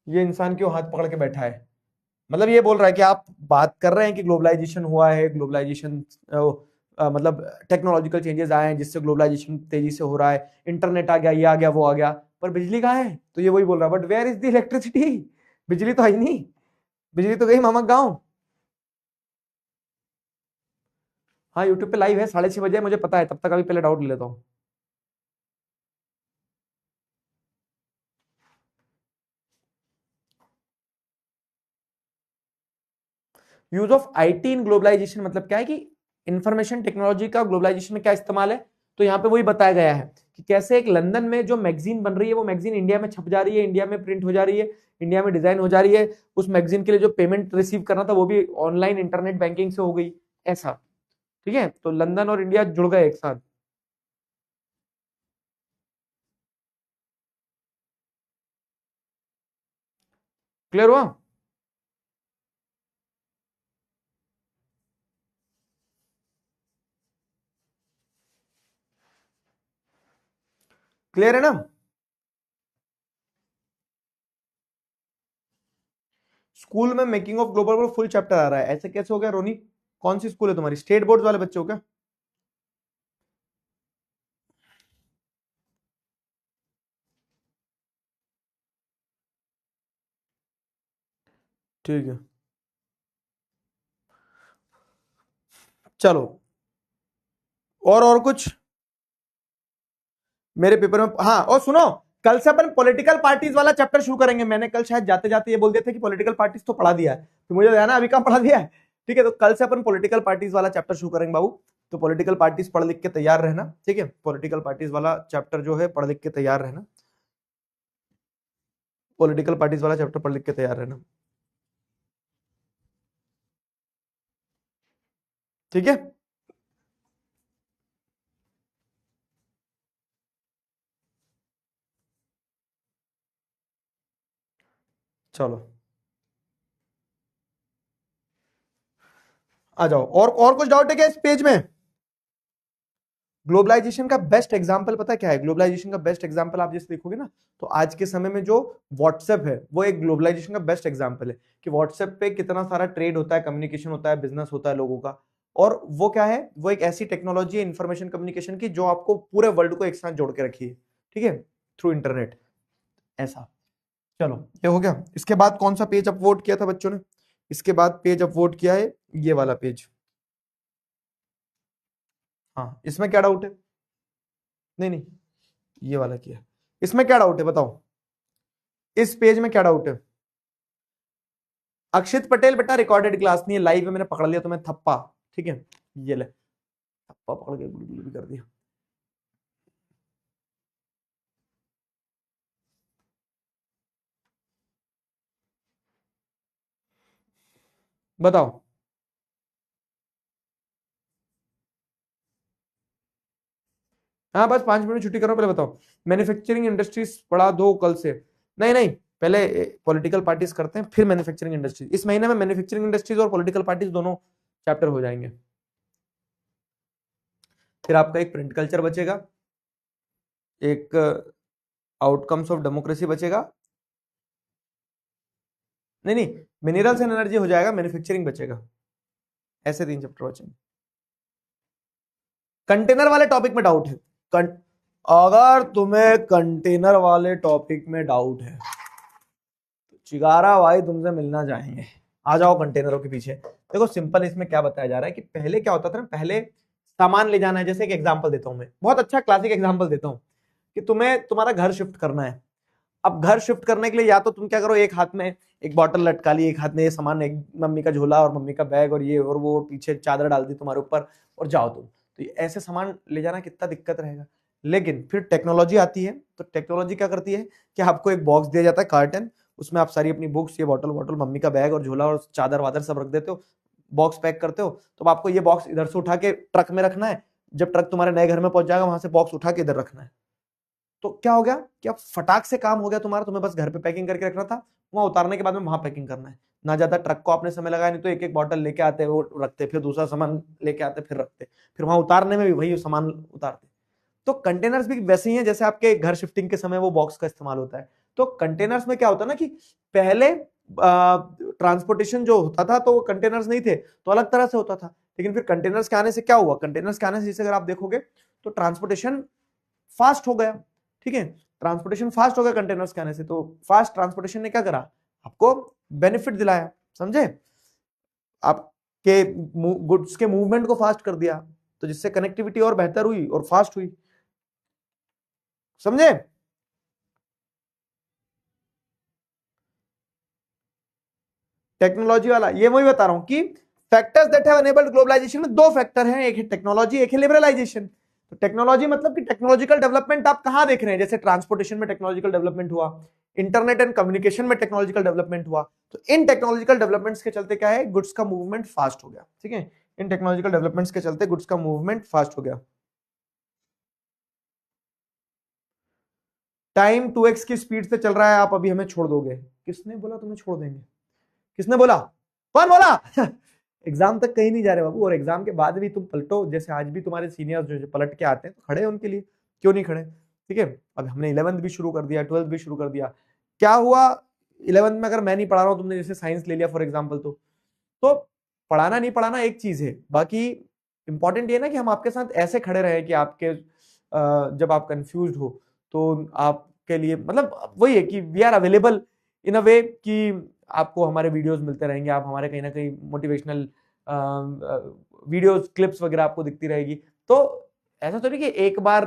ये इंसान क्यों हाथ पकड़ के बैठा है? मतलब ये बोल रहा है कि आप बात कर रहे हैं कि ग्लोबलाइजेशन हुआ है, ग्लोबलाइजेशन मतलब टेक्नोलॉजिकल चेंजेस आए हैं जिससे ग्लोबलाइजेशन तेजी से हो रहा है, इंटरनेट आ गया, ये आ गया, वो आ गया, पर बिजली कहाँ है? तो ये वही बोल रहा है, but where is the electricity? बिजली तो आई नहीं, बिजली तो गई मामा गाँव। हाँ यूट्यूब पे लाइव है, 6:30 बजे मुझे पता है, तब तक अभी पहले डाउट ले लेता हूँ। Use of IT in globalization मतलब क्या है कि इंफॉर्मेशन टेक्नोलॉजी का ग्लोबलाइजेशन में क्या इस्तेमाल है। तो यहाँ पे वही बताया गया है कि कैसे एक लंदन में जो मैगजीन बन रही है, वो मैगजीन इंडिया में छप जा रही है, इंडिया में प्रिंट हो जा रही है, इंडिया में डिजाइन हो जा रही है। उस मैगजीन के लिए जो पेमेंट रिसीव करना था वो भी ऑनलाइन इंटरनेट बैंकिंग से हो गई, ऐसा। ठीक है, तो लंदन और इंडिया जुड़ गए एक साथ। क्लियर हुआ? क्लियर है ना? स्कूल में making of global world full chapter आ रहा है, ऐसे कैसे हो गया रोनी? कौन सी स्कूल है तुम्हारी? स्टेट बोर्ड वाले बच्चे हो क्या? ठीक है, चलो। और कुछ मेरे पेपर में? हाँ, और सुनो, कल से अपन पॉलिटिकल पार्टीज वाला चैप्टर शुरू करेंगे। मैंने कल शायद जाते जाते ये बोल दिया था कि पॉलिटिकल पार्टीज तो पढ़ा दिया है, तो मुझे ध्यान है अभी कहाँ पढ़ा दिया है। ठीक है, तो कल से अपन पॉलिटिकल पार्टीज वाला चैप्टर शुरू करेंगे बाबू। तो पॉलिटिकल पार्टीज पढ़ लिख के तैयार रहना। ठीक है, पॉलिटिकल पार्टीज वाला चैप्टर जो है पढ़ लिख के तैयार रहना। पॉलिटिकल पार्टीज वाला चैप्टर पढ़ लिख के तैयार रहना। ठीक है, चलो आ जाओ। और कुछ डाउट है क्या इस पेज में? ग्लोबलाइजेशन का बेस्ट एग्जांपल पता है क्या है? ग्लोबलाइजेशन का बेस्ट एग्जांपल आप जैसे देखोगे ना, तो आज के समय में जो व्हाट्सएप है वो एक ग्लोबलाइजेशन का बेस्ट एग्जांपल है कि व्हाट्सएप पे कितना सारा ट्रेड होता है, कम्युनिकेशन होता है, बिजनेस होता है लोगों का। और वो क्या है, वो एक ऐसी टेक्नोलॉजी है इंफॉर्मेशन कम्युनिकेशन की जो आपको पूरे वर्ल्ड को एक साथ जोड़ के रखी है। ठीक है, थ्रू इंटरनेट, ऐसा। चलो ये हो गया। इसके बाद कौन सा पेज अपलोड किया था बच्चों ने? इसके बाद पेज अपलोड किया है ये वाला पेज। हाँ, इसमें क्या डाउट है? नहीं नहीं, ये वाला किया। इसमें क्या डाउट है बताओ, इस पेज में क्या डाउट है? अक्षित पटेल बेटा रिकॉर्डेड क्लास नहीं है, लाइव में मैंने पकड़ लिया तुम्हें थप्पा, ठीक है, ये ले थप्पा पकड़ के गुलगुल भी कर दिया। बताओ, हाँ बस 5 मिनट छुट्टी करो, पहले बताओ मैन्युफैक्चरिंग इंडस्ट्रीज पढ़ा दो कल से। नहीं नहीं, पहले पॉलिटिकल पार्टीज करते हैं फिर मैन्युफैक्चरिंग इंडस्ट्रीज। इस महीने में मैन्युफैक्चरिंग इंडस्ट्रीज और पॉलिटिकल पार्टीज दोनों चैप्टर हो जाएंगे। फिर आपका एक प्रिंट कल्चर बचेगा, एक आउटकम्स ऑफ डेमोक्रेसी बचेगा, नहीं नहीं, मिनरल्स एंड एनर्जी हो जाएगा, मैन्युफैक्चरिंग बचेगा, ऐसे 3 चैप्टर बचेंगे। कंटेनर वाले टॉपिक में डाउट है, अगर तुम्हें कंटेनर वाले टॉपिक में डाउट है तो चिगारा भाई तुमसे मिलना चाहेंगे, आ जाओ कंटेनरों के पीछे। देखो सिंपल इसमें क्या बताया जा रहा है कि पहले क्या होता था ना, पहले सामान ले जाना है। जैसे एक एग्जांपल देता हूं मैं, बहुत अच्छा क्लासिक एग्जांपल देता हूं कि तुम्हें तुम्हारा घर शिफ्ट करना है। अब घर शिफ्ट करने के लिए या तो तुम क्या करो, एक हाथ में एक बॉटल लटका ली, एक हाथ में ये सामान, एक मम्मी का झोला और मम्मी का बैग और ये और वो, पीछे चादर डाल दी तुम्हारे ऊपर और जाओ तुम। तो ऐसे सामान ले जाना कितना दिक्कत रहेगा। लेकिन फिर टेक्नोलॉजी आती है, तो टेक्नोलॉजी क्या करती है कि आपको एक बॉक्स दिया जाता है कार्टन, उसमें आप सारी अपनी बुक्स, ये बॉटल वॉटल, मम्मी का बैग और झोला और चादर वादर सब रख देते हो, बॉक्स पैक करते हो। तो आपको ये बॉक्स इधर से उठा के ट्रक में रखना है, जब ट्रक तुम्हारे नए घर में पहुंच जाएगा वहां से बॉक्स उठा के इधर रखना है। तो क्या हो गया कि अब फटाक से काम हो गया तुम्हारा, तुम्हें बस घर पे पैकिंग करके रखना था, वहां उतारने के बाद में वहां पैकिंग करना है। ना ज्यादा ट्रक को आपने समय लगाया, नहीं तो एक एक बॉटल लेके आते वो रखते, फिर दूसरा सामान लेके आते फिर रखते, फिर वहां उतारने में भी वही सामान उतारते। तो कंटेनर्स भी वैसे ही हैं जैसे आपके घर शिफ्टिंग के समय वो बॉक्स का इस्तेमाल होता है। तो कंटेनर्स में क्या होता है ना कि पहले ट्रांसपोर्टेशन जो होता था तो वो कंटेनर्स नहीं थे तो अलग तरह से होता था, लेकिन फिर कंटेनर्स के आने से क्या हुआ, कंटेनर्स के आने से जैसे अगर आप देखोगे तो ट्रांसपोर्टेशन फास्ट हो गया, ठीक है, ट्रांसपोर्टेशन फास्ट हो गया कंटेनर्स के आने से। तो फास्ट ट्रांसपोर्टेशन ने क्या करा, आपको बेनिफिट दिलाया, समझे, आपके गुड्स के मूवमेंट को फास्ट कर दिया, तो जिससे कनेक्टिविटी और बेहतर हुई और फास्ट हुई, समझे। टेक्नोलॉजी वाला ये वही बता रहा हूं कि factors that have enabled globalization में 2 फैक्टर हैं, एक है टेक्नोलॉजी, एक है लिबरलाइजेशन। तो टेक्नोलॉजी मतलब कि टेक्नोलॉजिकल डेवलपमेंट आप कहां देख रहे हैं, जैसे ट्रांसपोर्टेशन में टेक्नोलॉजिकल डेवलपमेंट हुआ, इंटरनेट एंड कम्युनिकेशन में टेक्नोलॉजिकल डेवलपमेंट हुआ। तो इन टेक्नोलॉजिकल डेवलपमेंट्स के चलते क्या है, गुड्स का मूवमेंट फास्ट हो गया, ठीक है, इन टेक्नोलॉजिकल डेवलपमेंट्स के चलते गुड्स का मूवमेंट फास्ट हो गया। टाइम 2x की स्पीड से चल रहा है, आप अभी हमें छोड़ दोगे। किसने बोला तुम्हें छोड़ देंगे, किसने बोला, कौन बोला? एग्जाम तक कहीं नहीं जा रहे बाबू, और एग्जाम के बाद भी तुम पलटो, जैसे आज भी तुम्हारे सीनियर्स जो पलट के आते हैं तो खड़े हैं उनके लिए, क्यों नहीं खड़े, ठीक है। अब हमने 11th भी शुरू कर दिया, 12th भी शुरू कर दिया, क्या हुआ 11th में अगर मैं नहीं पढ़ा रहा हूं, तुमने जैसे साइंस ले लिया फॉर एग्जाम्पल, तो पढ़ाना नहीं पढ़ाना एक चीज है, बाकी इंपॉर्टेंट ये ना कि हम आपके साथ ऐसे खड़े रहे कि आपके जब आप कंफ्यूज हो तो आपके लिए मतलब वही है कि वी आर अवेलेबल इन अ वे कि आपको हमारे वीडियोस मिलते रहेंगे, आप हमारे कहीं ना कहीं मोटिवेशनल वीडियोस क्लिप्स वगैरह आपको दिखती रहेगी। तो ऐसा तो नहीं कि एक बार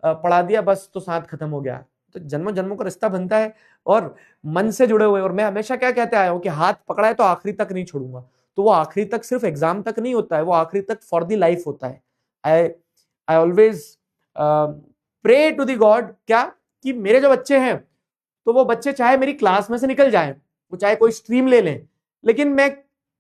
पढ़ा दिया बस तो साथ खत्म हो गया, तो जन्मों जन्मों का रिश्ता बनता है और मन से जुड़े हुए। और मैं हमेशा क्या कहते आया हूं कि हाथ पकड़ा है तो आखिरी तक नहीं छोड़ूंगा। तो वो आखिरी तक सिर्फ एग्जाम तक नहीं होता है, वो आखिरी तक फॉर दी लाइफ होता है। I I always pray to the God क्या, कि मेरे जो बच्चे हैं तो वो बच्चे चाहे मेरी क्लास में से निकल जाएं, वो चाहे कोई स्ट्रीम ले लें, लेकिन मैं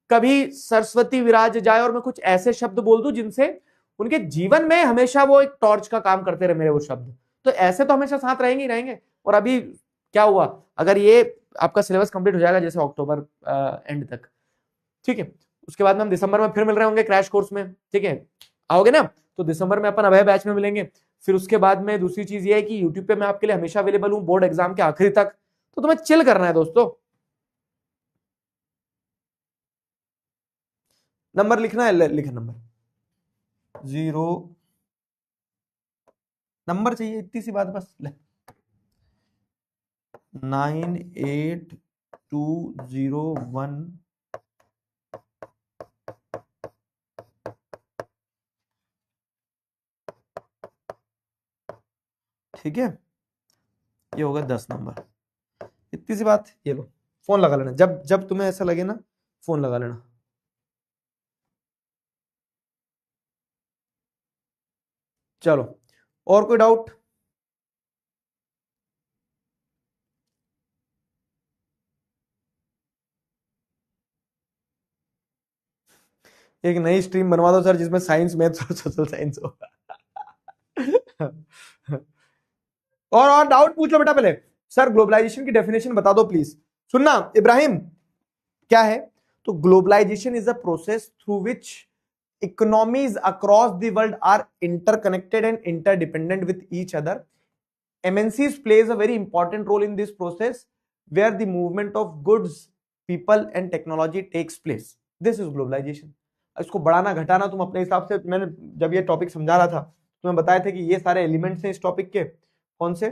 कभी सरस्वती विराज जाए और मैं कुछ ऐसे शब्द बोल दूं जिनसे उनके जीवन में हमेशा वो एक टॉर्च का काम करते रहे मेरे वो शब्द। तो ऐसे तो हमेशा साथ रहेंगे ही रहेंगे। और अभी क्या हुआ, अगर ये आपका सिलेबस कंप्लीट हो जाएगा जैसे अक्टूबर एंड तक, ठीक है, उसके बाद में हम दिसंबर में फिर मिल रहे होंगे क्रैश कोर्स में, ठीक है, आओगे ना, तो दिसंबर में अपन अभय बैच में मिलेंगे। फिर उसके बाद में दूसरी चीज ये है कि यूट्यूब पे मैं आपके लिए हमेशा अवेलेबल हूं बोर्ड एग्जाम के आखिरी तक, तो तुम्हें चिल करना है दोस्तों। नंबर लिखना है, लिखा नंबर 0, नंबर चाहिए इतनी सी बात बस, ले 98201, ठीक है, ये होगा 10 नंबर। इतनी सी बात। ये लो फोन लगा लेना, जब जब तुम्हें ऐसा लगे ना फोन लगा लेना। चलो, और कोई डाउट? एक नई स्ट्रीम बनवा दो सर जिसमें साइंस, मैथ्स और सोशल साइंस हो। और डाउट पूछ लो बेटा पहले। सर ग्लोबलाइजेशन की डेफिनेशन बता दो प्लीज। सुनना इब्राहिम, क्या है? तो globalization is a process through which economies across the world are interconnected and interdependent with each other. MNCs plays a very important role in this process where the movement of goods, people and technology takes place. This is globalization. इसको बढ़ाना घटाना तुम अपने हिसाब से, मैंने जब ये टॉपिक समझा रहा था तुम्हें बताया था कि ये सारे एलिमेंट्स हैं इस टॉपिक के। कौन से?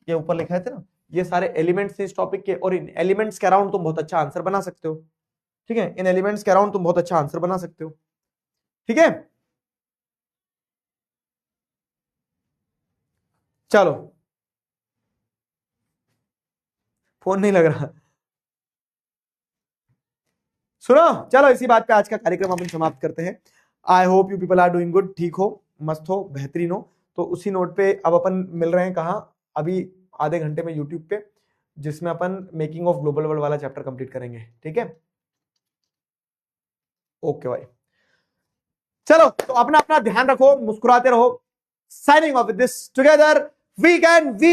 ये ऊपर लिखा है ना, ये सारे एलिमेंट्स हैं इस टॉपिक के, और इन एलिमेंट्स के अराउंड तुम बहुत अच्छा आंसर बना सकते हो। ठीक है, इन एलिमेंट्स के अराउंड तुम बहुत अच्छा आंसर बना सकते हो। ठीक है, चलो फोन नहीं लग रहा, सुनो। चलो इसी बात पे आज का कार्यक्रम अपन समाप्त करते हैं। I hope you people are doing good, ठीक हो, मस्त हो, बेहतरीन हो। तो उसी नोट पे अब अपन मिल रहे हैं कहाँ? अभी आधे घंटे में यूट्यूब पे, जिसमें अपन मेकिंग ऑफ ग्लोबल वर्ल्ड वाला चैप्टर कंप्लीट करेंगे। ठीक है, ओके भाई। चलो तो अपना अपना ध्यान रखो, मुस्कुराते रहो। Signing off with this together we can we